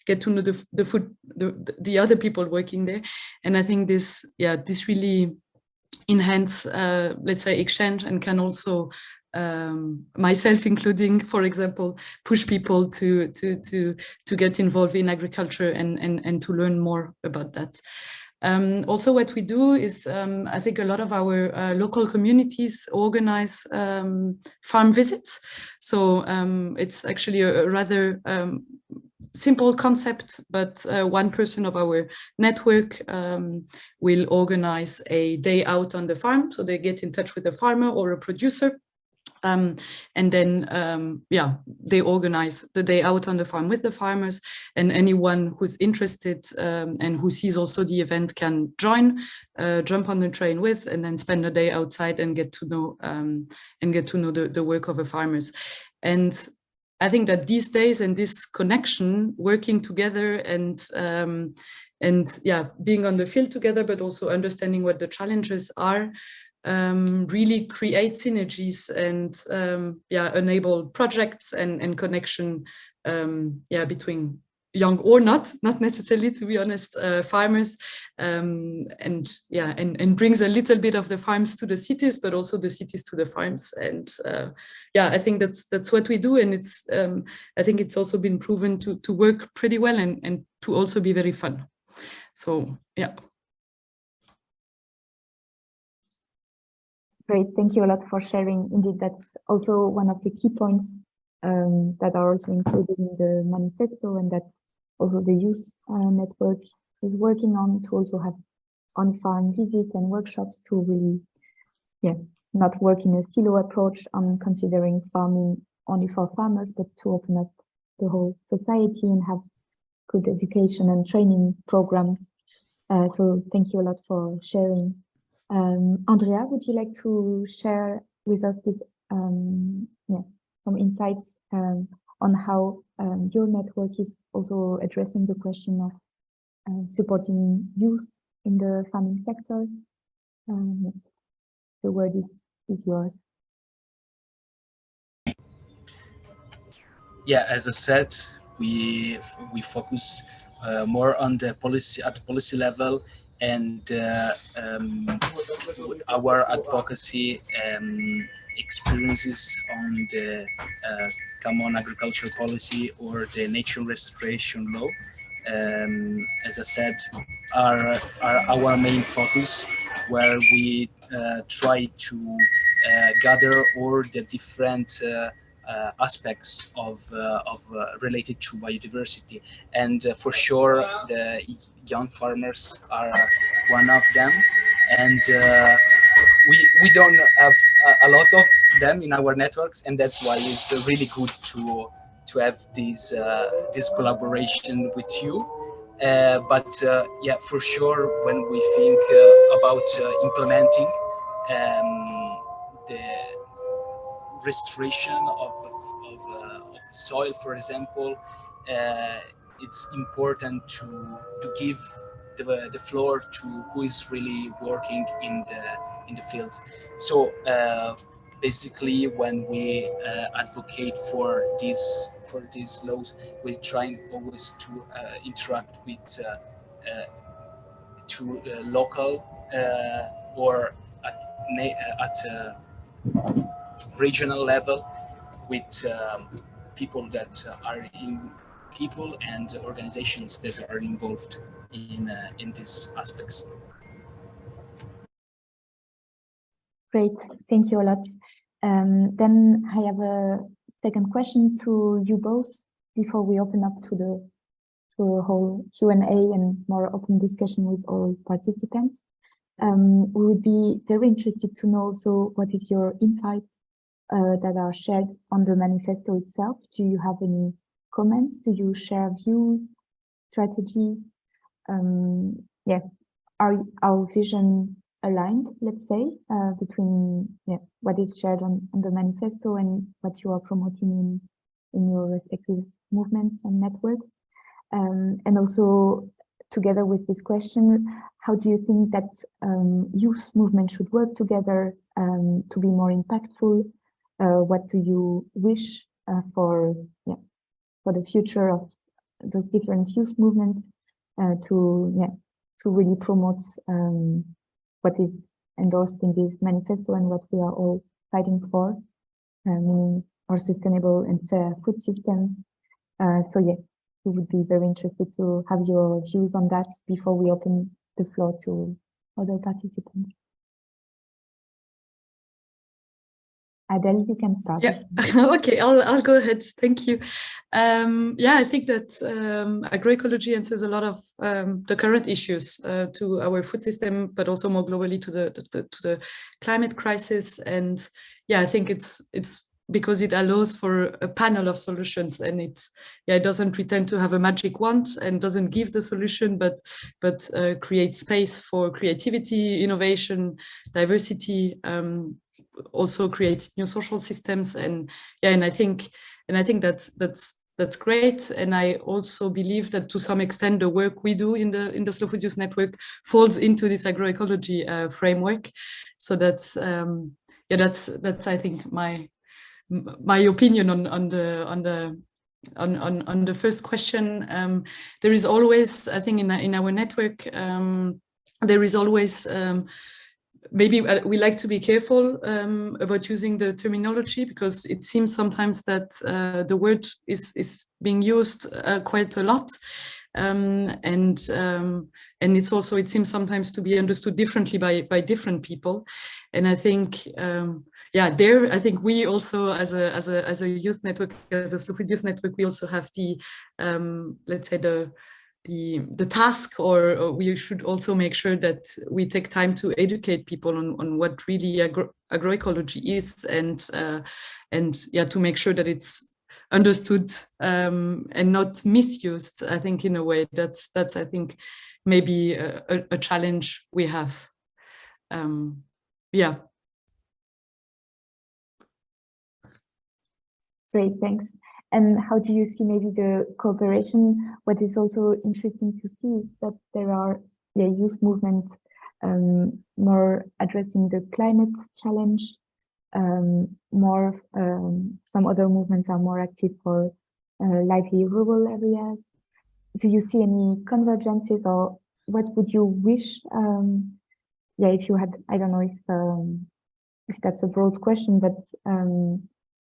get to know the other people working there. And I think this really enhance, let's say, exchange, and can also, myself including, for example, push people to get involved in agriculture and to learn more about that. Also, what we do is, I think a lot of our local communities organize farm visits. So it's actually a rather simple concept, but one person of our network will organize a day out on the farm. So they get in touch with a farmer or a producer. And then, they organize the day out on the farm with the farmers, and anyone who's interested and who sees also the event can join, jump on the train with, and then spend a day outside and get to know the work of the farmers. And I think that these days, and this connection, working together and being on the field together, but also understanding what the challenges are, really create synergies and enable projects and connection between young or not necessarily, to be honest, farmers, and brings a little bit of the farms to the cities, but also the cities to the farms. And I think that's what we do, and it's I think it's also been proven to work pretty well and to also be very fun. So yeah. Great, thank you a lot for sharing. Indeed, that's also one of the key points that are also included in the manifesto, and that also the youth network is working on, to also have on-farm visits and workshops to really, not work in a silo approach on considering farming only for farmers, but to open up the whole society and have good education and training programs. So thank you a lot for sharing. Andrea, would you like to share with us this, some insights on how your network is also addressing the question of supporting youth in the farming sector? The word is yours. Yeah, as I said, we focus more on the policy at the policy level, and our advocacy experiences on the common agricultural policy or the nature restoration law, as I said, are our main focus, where we try to gather all the different aspects of related to biodiversity, and for sure the young farmers are one of them, and we don't have a lot of them in our networks, and that's why it's really good to have this collaboration with you. But for sure, when we think about implementing the restoration of soil, for example, it's important to give the floor to who is really working in the fields. So basically, when we advocate for these laws, we try always to interact with local or at regional level, with people that people and organizations that are involved in these aspects. Great, thank you a lot. Then I have a second question to you both before we open up to a whole Q&A and more open discussion with all participants. We would be very interested to know also what is your insights that are shared on the manifesto itself. Do you have any comments? Do you share views, strategies? Are our vision aligned, let's say, between what is shared on the manifesto and what you are promoting in your respective movements and networks? And also, together with this question, how do you think that youth movement should work together to be more impactful? What do you wish for the future of those different youth movements to really promote what is endorsed in this manifesto and what we are all fighting for, meaning our sustainable and fair food systems. So yeah, we would be very interested to have your views on that before we open the floor to other participants. Adele, you can start. Yeah, okay, I'll go ahead. Thank you. Yeah, I think that agroecology answers a lot of the current issues to our food system, but also more globally to the climate crisis. And yeah, I think it's because it allows for a panel of solutions, and it doesn't pretend to have a magic wand and doesn't give the solution, but creates space for creativity, innovation, diversity. Also creates new social systems, and I think that's great. And I also believe that to some extent the work we do in the Slow Food Youth Network falls into this agroecology framework. So that's I think my opinion on the first question. There is always, I think, in our network, there is always maybe we like to be careful about using the terminology, because it seems sometimes that the word is being used quite a lot, and it's also, it seems sometimes to be understood differently by different people. And I think I think we also, as a youth network, as a Slow Food Youth Network, we also have the let's say the task, or we should also make sure that we take time to educate people on what really agroecology is, and to make sure that it's understood and not misused. I think in a way that's I think maybe a challenge we have. Great, thanks. And how do you see maybe the cooperation? What is also interesting to see is that there are youth movements more addressing the climate challenge, some other movements are more active for lively rural areas. Do you see any convergences, or what would you wish? If you had, I don't know if that's a broad question, but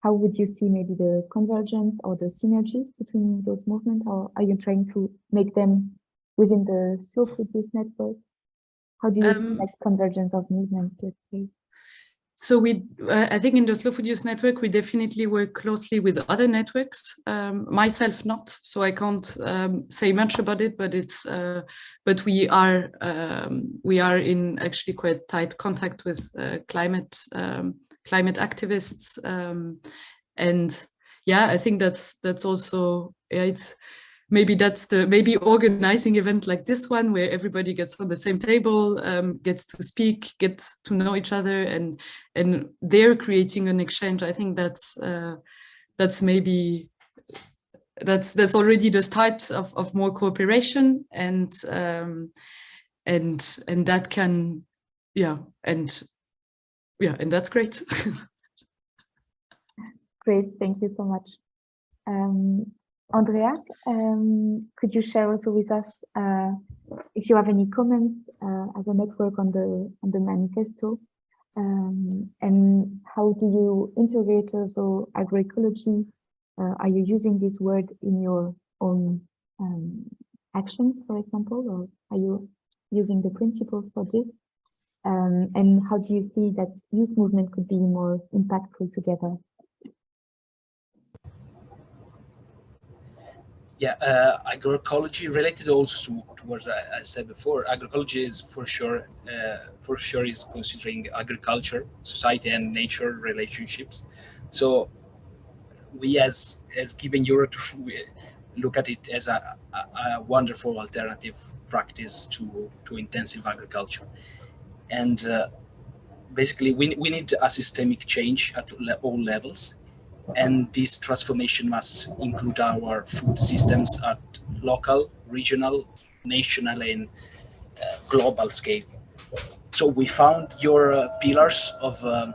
how would you see maybe the convergence or the synergies between those movements, or are you trying to make them within the Slow Food Youth Network? How do you see like convergence of movements, let's say? So I think in the Slow Food Youth Network, we definitely work closely with other networks. Myself not, so I can't say much about it, but but we are in actually quite tight contact with climate activists, and I think that's also it's maybe organizing event like this one, where everybody gets on the same table, gets to speak, gets to know each other, and they're creating an exchange. I think that's already the start of more cooperation, and that can and that's great. Great, thank you so much. Andrea, could you share also with us if you have any comments as a network on the manifesto, and how do you integrate also agroecology? Are you using this word in your own actions, for example, or are you using the principles for this? And how do you see that youth movement could be more impactful together? Agroecology, related also to what I said before, agroecology is for sure is considering agriculture, society, and nature relationships. So we as Given Europe, we look at it as a wonderful alternative practice to intensive agriculture. And basically we need a systemic change at all levels, and this transformation must include our food systems at local, regional, national and global scale. So we found your pillars of an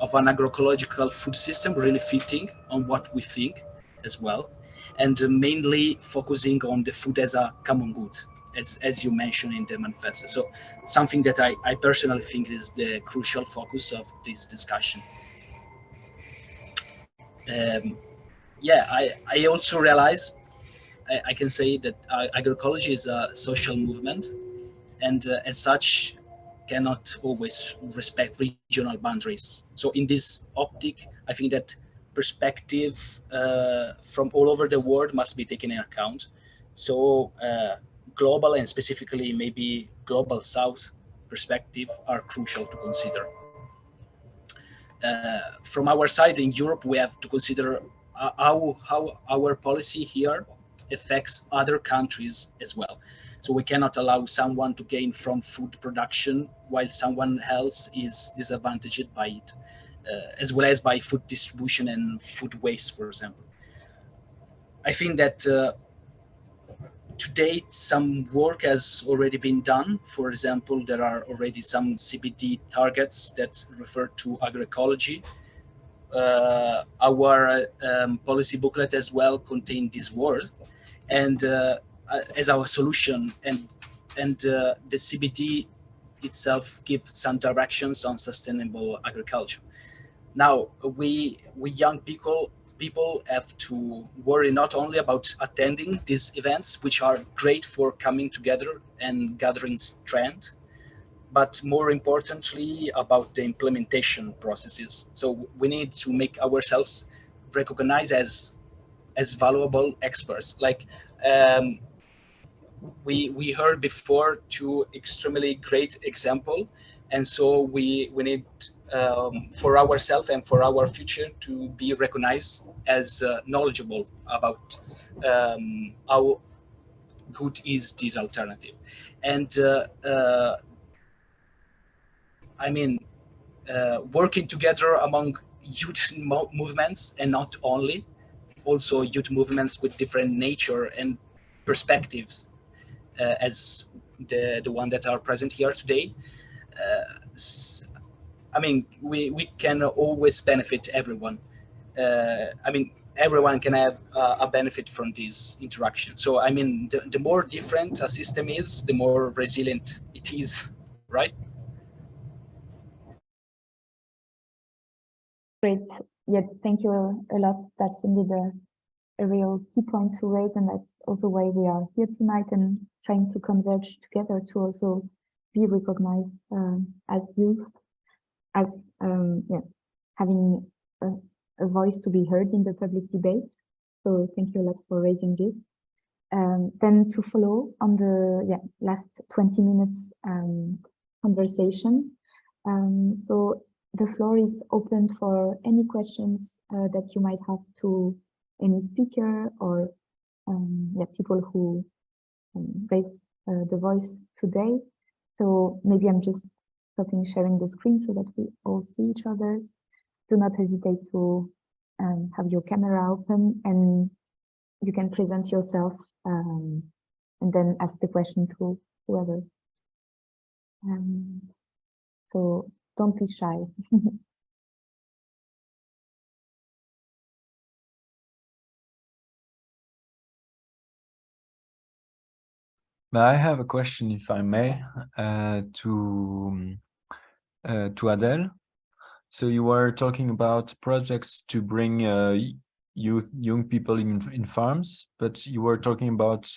agroecological food system really fitting on what we think as well, and mainly focusing on the food as a common good, as you mentioned in the manifesto. So something that I personally think is the crucial focus of this discussion. Yeah, I also realize I can say that agroecology is a social movement, and as such cannot always respect regional boundaries. So in this optic, I think that perspective from all over the world must be taken in account. So global and specifically maybe global South perspective are crucial to consider. From our side in Europe, we have to consider how our policy here affects other countries as well. So we cannot allow someone to gain from food production while someone else is disadvantaged by it, as well as by food distribution and food waste, for example. I think that to date, some work has already been done. For example, there are already some CBD targets that refer to agroecology. Our policy booklet as well contained this word, and as our solution, and the CBD itself gives some directions on sustainable agriculture. Now we young people have to worry not only about attending these events, which are great for coming together and gathering strength, but more importantly about the implementation processes. So we need to make ourselves recognized as valuable experts. Like we heard before two extremely great example, and so we need for ourselves and for our future to be recognized as knowledgeable about how good is this alternative. And I mean, working together among youth movements, and not only, also youth movements with different nature and perspectives, as the one that are present here today. I mean, we can always benefit everyone. I mean, everyone can have a benefit from this interaction. So, I mean, the more different a system is, the more resilient it is, right? Great. Yeah, thank you a lot. That's indeed a real key point to raise, and that's also why we are here tonight and trying to converge together to also be recognized as youth, as having a voice to be heard in the public debate. So thank you a lot for raising this. Then to follow on the last 20 minutes conversation. So the floor is open for any questions that you might have to any speaker or people who raised the voice today. So maybe I'm just stopping sharing the screen so that we all see each other's. Do not hesitate to have your camera open, and you can present yourself and then ask the question to whoever. So don't be shy. I have a question, if I may, to Adele. So you were talking about projects to bring young people in farms, but you were talking about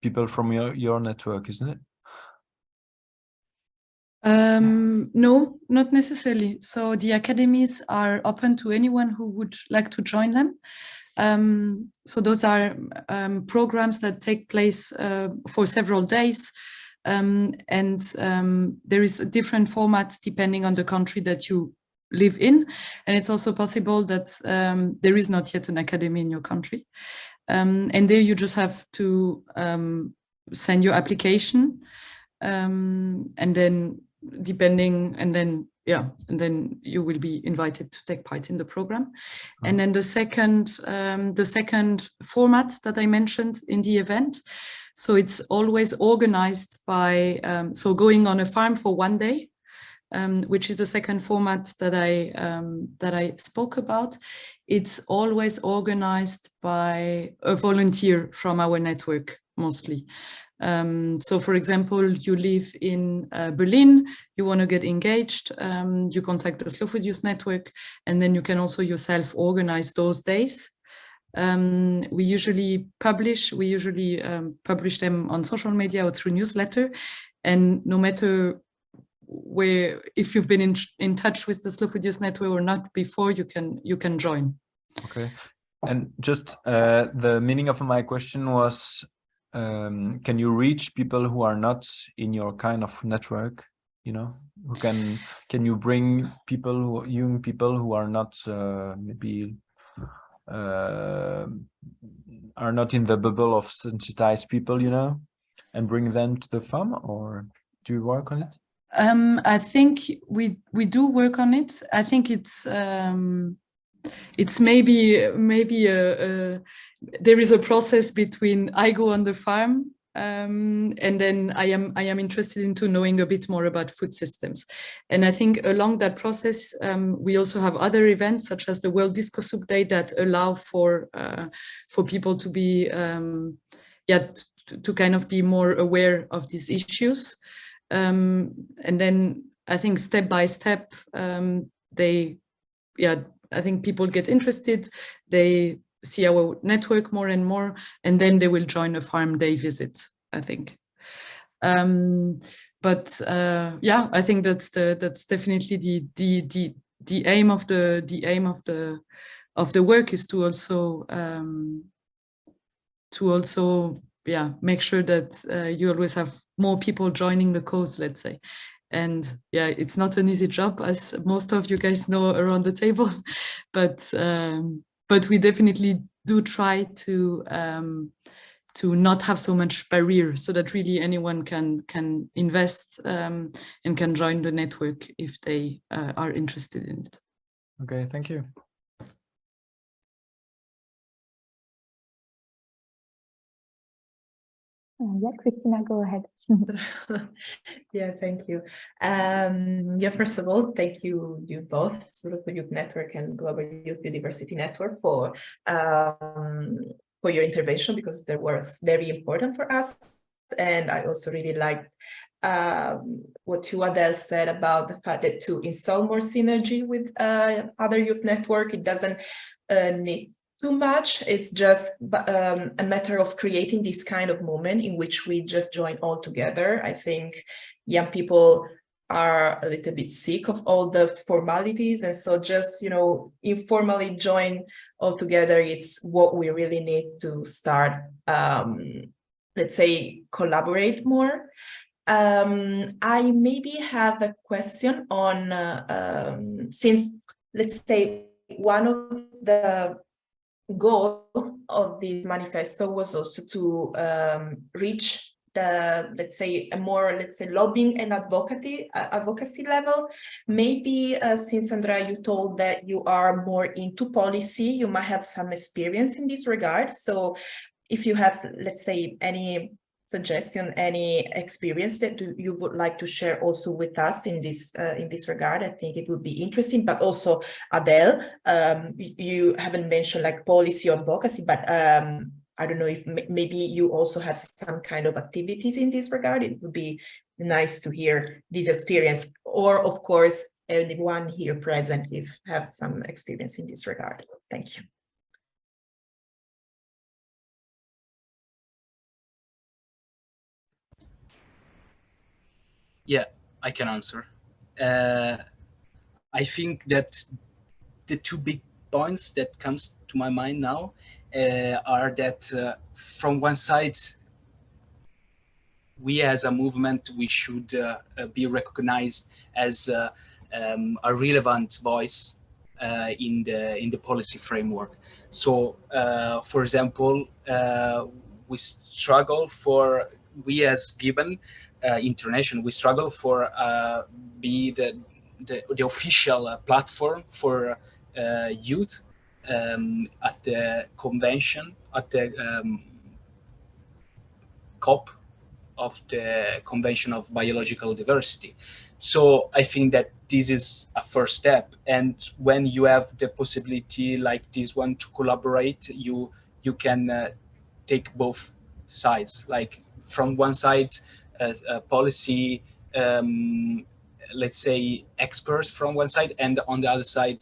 people from your network, isn't it? No, not necessarily. So the academies are open to anyone who would like to join them. So those are programs that take place for several days, and there is a different format depending on the country that you live in, and it's also possible that there is not yet an academy in your country, and there you just have to send your application, and then and then you will be invited to take part in the program. And then the second format that I mentioned in the event So it's always organized by, so going on a farm for one day, which is the second format that I spoke about. It's always organized by a volunteer from our network, mostly. So for example, you live in Berlin, you want to get engaged, you contact the Slow Food Youth Network, and then you can also yourself organize those days. We usually publish them on social media or through newsletter, and no matter where, if you've been in touch with the Slow Food Youth Network or not before, you can join. Okay, and just the meaning of my question was, can you reach people who are not in your kind of network? You know, who can you bring people, young people who are not maybe are not in the bubble of sensitized people, you know, and bring them to the farm, or do you work on it? I think we do work on it. I think it's maybe there is a process between I go on the farm and then I am interested into knowing a bit more about food systems. And I think along that process, we also have other events such as the World Disco Soup Day that allow for people to be to kind of be more aware of these issues. And then I think step by step, I think people get interested, they see our network more and more, and then they will join a farm day visit, I think. But I think that's definitely the aim of the work, is to also make sure that you always have more people joining the cause, let's say. And it's not an easy job, as most of you guys know around the table, but we definitely do try to not have so much barrier, so that really anyone can invest and can join the network if they are interested in it. Okay, thank you. Christina, go ahead. Yeah, thank you. First of all, thank you both, Slow Food Youth Network and Global Youth Biodiversity Network, for your intervention, because that was very important for us. And I also really liked what you, Adele, said about the fact that to install more synergy with other youth network, it doesn't need too much. It's just a matter of creating this kind of moment in which we just join all together. I think young people are a little bit sick of all the formalities, and so just, informally join all together, it's what we really need to start, let's say, collaborate more. I maybe have a question on, since, let's say, one of the goal of this manifesto was also to reach the, let's say, a more, lobbying and advocacy level. Maybe since, Andrea, you told that you are more into policy, you might have some experience in this regard. So if you have, let's say, any suggestion, any experience that you would like to share also with us in this regard, I think it would be interesting. But also, Adele, you haven't mentioned like policy or advocacy, but I don't know if maybe you also have some kind of activities in this regard. It would be nice to hear this experience, or of course, anyone here present if have some experience in this regard. Thank you. Yeah, I can answer. I think that the two big points that comes to my mind now are that from one side, we as a movement, we should be recognized as a relevant voice in the policy framework. So, for example, we as Given International, we struggle for be the official platform for youth at the convention, at the COP of the Convention of Biological Diversity. So I think that this is a first step. And when you have the possibility like this one to collaborate, you can take both sides. Like from one side, policy, let's say experts from one side, and on the other side,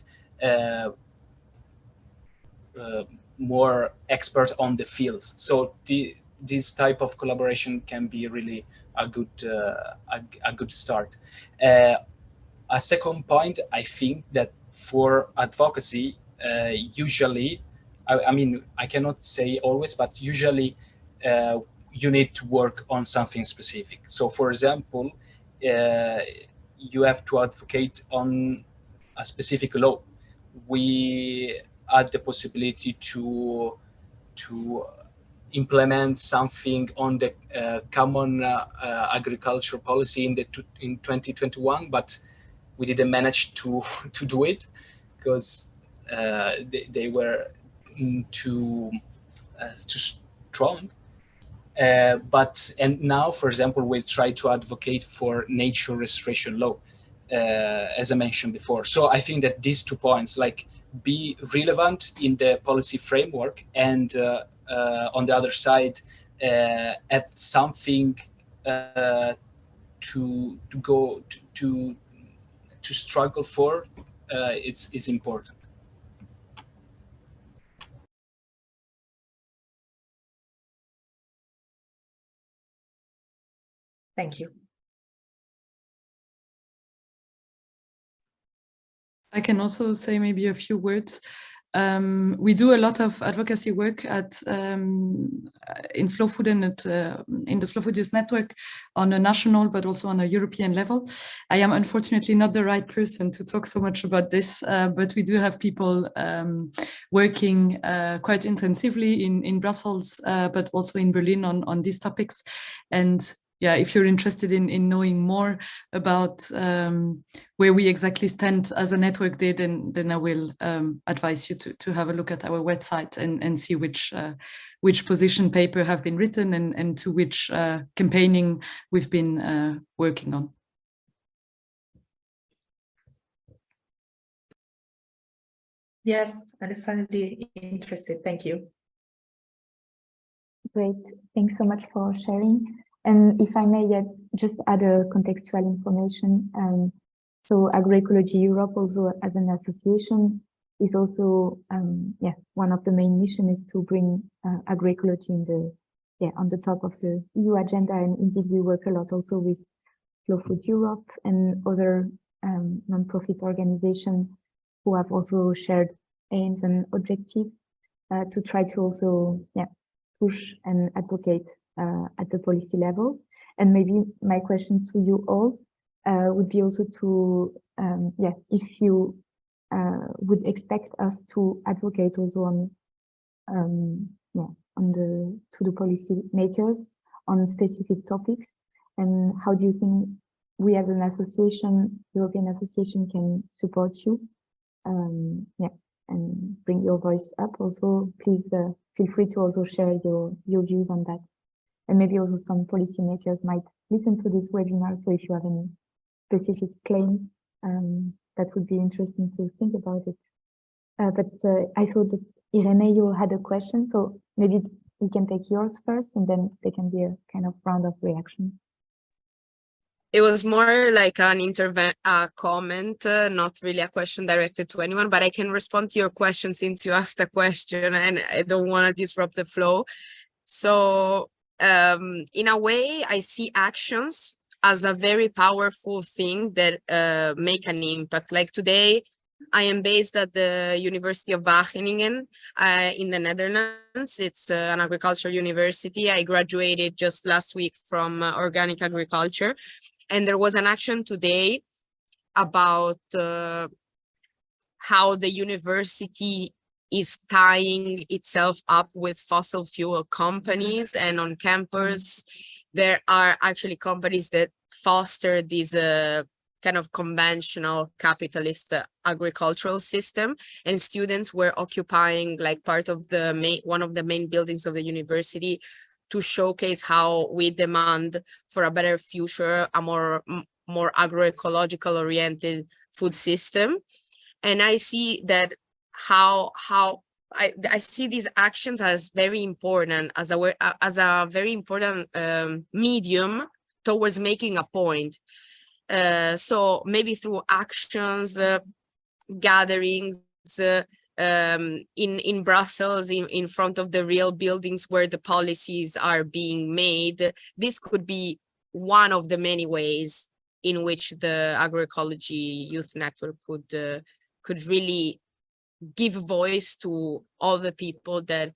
more experts on the fields. So this type of collaboration can be really a good start. A second point, I think that for advocacy, usually, I mean, I cannot say always, but usually you need to work on something specific. So for example, you have to advocate on a specific law. We had the possibility to implement something on the common agriculture policy in 2021, but we didn't manage to do it because they were too strong. And now, for example, we try to advocate for nature restoration law, as I mentioned before. So I think that these 2 points, like be relevant in the policy framework, and on the other side, have something to go to struggle for, it's important. Thank you. I can also say maybe a few words. We do a lot of advocacy work in Slow Food and in the Slow Food Youth Network on a national, but also on a European level. I am unfortunately not the right person to talk so much about this, but we do have people working quite intensively in Brussels, but also in Berlin on these topics. And yeah, if you're interested in knowing more about where we exactly stand as a network there, then I will advise you to have a look at our website and see which position paper have been written and to which campaigning we've been working on. Yes, I'm definitely interested. Thank you. Great. Thanks so much for sharing. And if I may just add a contextual information. So Agroecology Europe, also as an association, is also one of the main mission is to bring agroecology on the top of the EU agenda. And indeed, we work a lot also with Slow Food Europe and other non-profit organizations who have also shared aims and objectives to try to also push and advocate at the policy level. And maybe my question to you all would be also to, if you would expect us to advocate also to the policy makers on specific topics, and how do you think we as an association, European association, can support you? And bring your voice up. Also, please feel free to also share your views on that. And maybe also some policymakers might listen to this webinar. So if you have any specific claims, that would be interesting to think about it. But I saw that Irene, you had a question. So maybe we can take yours first, and then there can be a kind of round of reaction. It was more like a comment, not really a question directed to anyone, but I can respond to your question since you asked a question and I don't want to disrupt the flow. So in a way, I see actions as a very powerful thing that make an impact. Like today, I am based at the University of Wageningen in the Netherlands. It's an agriculture university. I graduated just last week from organic agriculture. And there was an action today about how the university is tying itself up with fossil fuel companies. And on campus, there are actually companies that foster this kind of conventional capitalist agricultural system. And students were occupying like part of the one of the main buildings of the university to showcase how we demand for a better future, a more agroecological oriented food system. And I see that I see these actions as very important, as a very important medium towards making a point. So maybe through actions, gatherings in Brussels, in front of the real buildings where the policies are being made. This could be one of the many ways in which the Agroecology Youth Network could really give voice to all the people that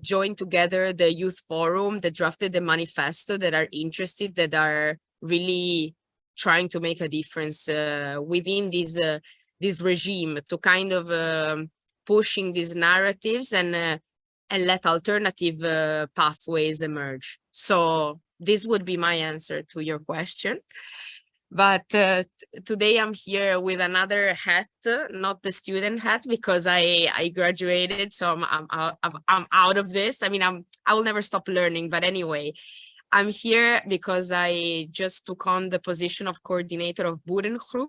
joined together the youth forum, that drafted the manifesto, that are interested, that are really trying to make a difference within this regime, to kind of pushing these narratives and let alternative pathways emerge. So this would be my answer to your question. But today I'm here with another hat, not the student hat, because I graduated, so I'm out of this. I mean, I will never stop learning. But anyway, I'm here because I just took on the position of coordinator of Boerengroep.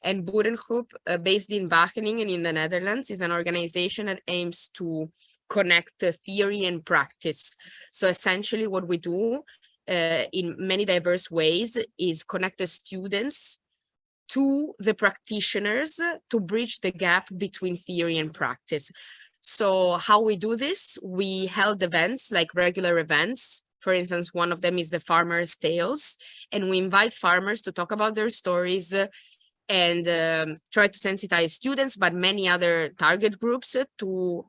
And Boerengroep, based in Wageningen in the Netherlands, is an organization that aims to connect theory and practice. So essentially what we do in many diverse ways is connect the students to the practitioners to bridge the gap between theory and practice. So how we do this, we held events, like regular events. For instance, one of them is the Farmers' Tales, and we invite farmers to talk about their stories and try to sensitize students, but many other target groups to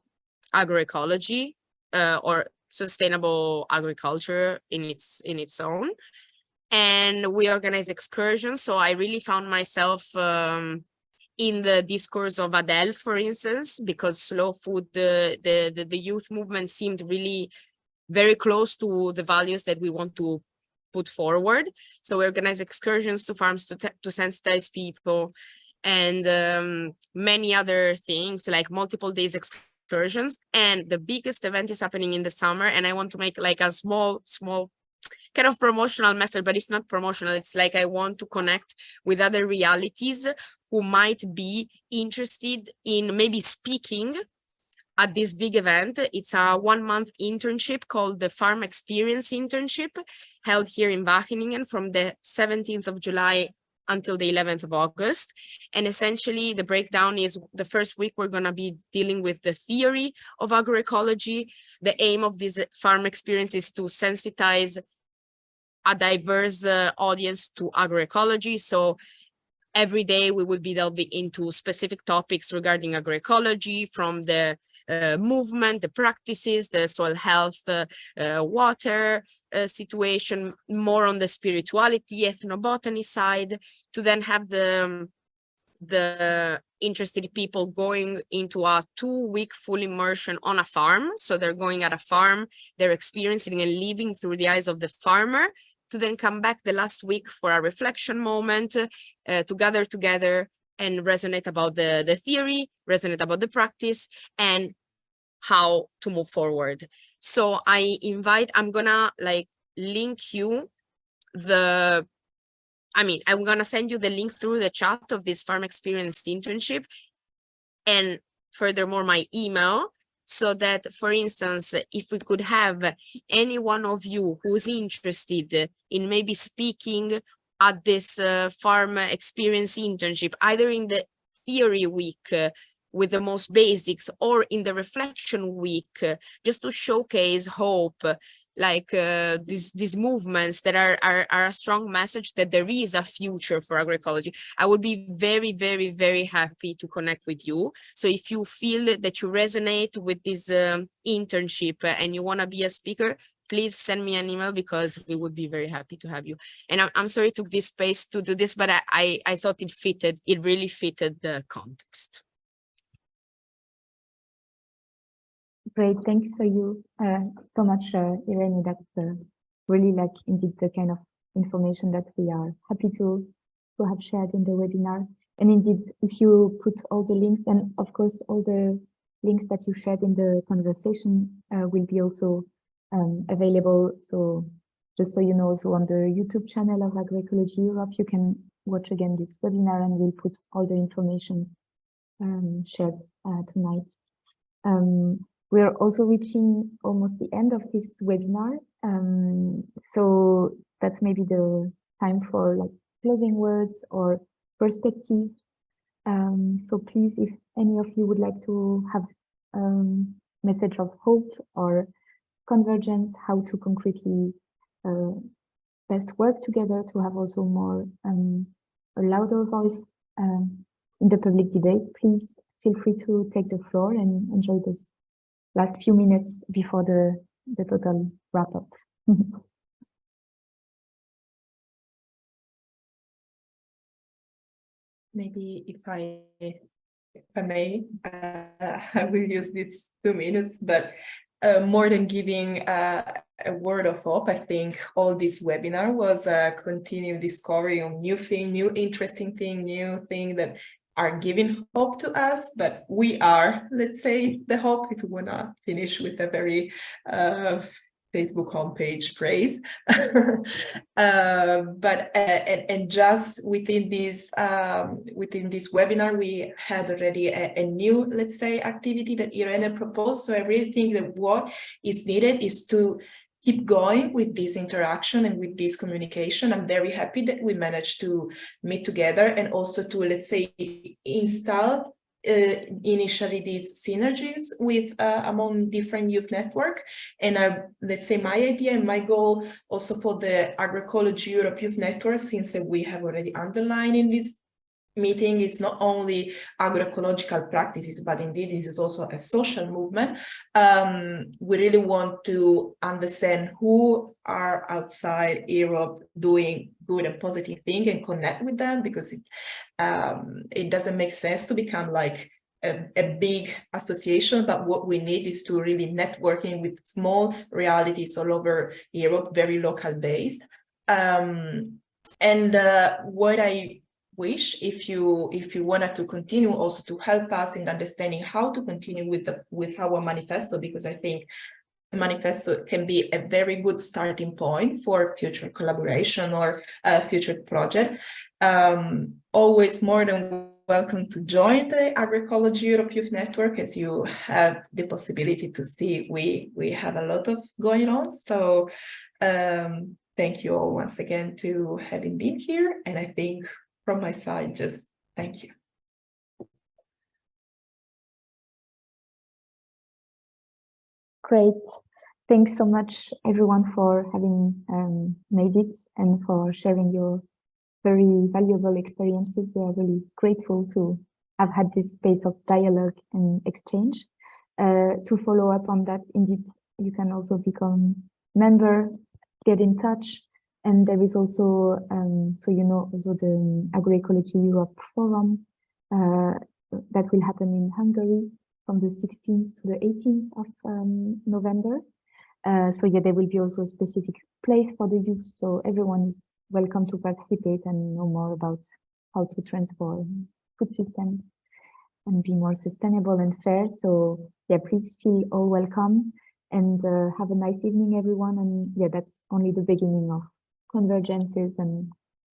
agroecology or sustainable agriculture in its own. And we organize excursions. So I really found myself in the discourse of Adele, for instance, because slow food, the youth movement seemed really very close to the values that we want to put forward. So we organize excursions to farms to sensitize people, and many other things, like multiple days excursions. And the biggest event is happening in the summer, and I want to make like a small kind of promotional message, but it's not promotional. It's like I want to connect with other realities who might be interested in maybe speaking at this big event. It's a 1-month internship called the Farm Experience Internship, held here in Wageningen from the 17th of July until the 11th of August. And essentially the breakdown is the first week we're going to be dealing with the theory of agroecology. The aim of this farm experience is to sensitize a diverse audience to agroecology. So every day we will be delving into specific topics regarding agroecology, from the movement, the practices, the soil health, water situation, more on the spirituality, ethnobotany side, to then have the interested people going into a 2-week full immersion on a farm. So they're going at a farm, they're experiencing and living through the eyes of the farmer, to then come back the last week for a reflection moment, to gather together and resonate about the theory, resonate about the practice, and how to move forward. So I'm gonna like link you I'm gonna send you the link through the chat of this farm experience internship, and furthermore my email, so that, for instance, if we could have any one of you who's interested in maybe speaking at this farm experience internship, either in the theory week with the most basics, or in the reflection week, just to showcase hope, like these movements that are a strong message that there is a future for agroecology. I would be very, very, very happy to connect with you. So if you feel that you resonate with this internship and you want to be a speaker, please send me an email, because we would be very happy to have you. And I'm sorry it took this space to do this, but I thought it really fitted the context. Great, thanks for you so much, Irene. That's really like indeed the kind of information that we are happy to have shared in the webinar. And indeed, if you put all the links, and of course all the links that you shared in the conversation will be also available. So just so you know, so on the YouTube channel of Agroecology Europe, you can watch again this webinar, and we'll put all the information shared tonight. We're also reaching almost the end of this webinar. So that's maybe the time for like closing words or perspective. So please, if any of you would like to have message of hope or convergence, how to concretely best work together to have also more a louder voice in the public debate, please feel free to take the floor and enjoy this last few minutes before the total wrap up. Maybe if I may, I will use these 2 minutes, but more than giving a word of hope, I think all this webinar was a continued discovery of new thing, new interesting thing, new thing that are giving hope to us, but we are, let's say, the hope, if we want to finish with a very Facebook homepage phrase. And just within this webinar, we had already a new, let's say, activity that Irene proposed. So I really think that what is needed is to keep going with this interaction and with this communication. I'm very happy that we managed to meet together and also to, let's say, install initially these synergies with among different youth network. And let's say my idea and my goal also for the Agroecology Europe Youth Network, since we have already underlined in this meeting, is not only agroecological practices, but indeed this is also a social movement. We really want to understand who are outside Europe doing good and positive things and connect with them, because it doesn't make sense to become like a big association, but what we need is to really networking with small realities all over Europe, very local based. What I wish, if you wanted to continue also to help us in understanding how to continue with our manifesto, because I think the manifesto can be a very good starting point for future collaboration or future project. Always more than welcome to join the Agroecology Europe Youth Network. As you have the possibility to see, we have a lot of going on. So thank you all once again to having been here. And I think from my side, just thank you. Great. Thanks so much, everyone, for having made it and for sharing your very valuable experiences. We are really grateful to have had this space of dialogue and exchange. To follow up on that, indeed, you can also become member, get in touch. And there is also, so you know, also the Agroecology Europe Forum that will happen in Hungary from the 16th to the 18th of November. So yeah, there will be also a specific place for the youth. So everyone is welcome to participate and know more about how to transform food systems and be more sustainable and fair. So yeah, please feel all welcome and have a nice evening, everyone. And yeah, that's only the beginning of convergences and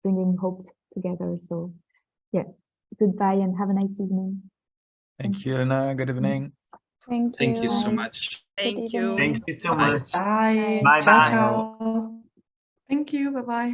bringing hope together. So yeah, goodbye and have a nice evening. Thank you, Elena. Good evening. Thank you. Thank you so Bye. much. Thank you. Thank you so much. Bye. Bye Ciao, bye. ciao. Thank you. Bye-bye.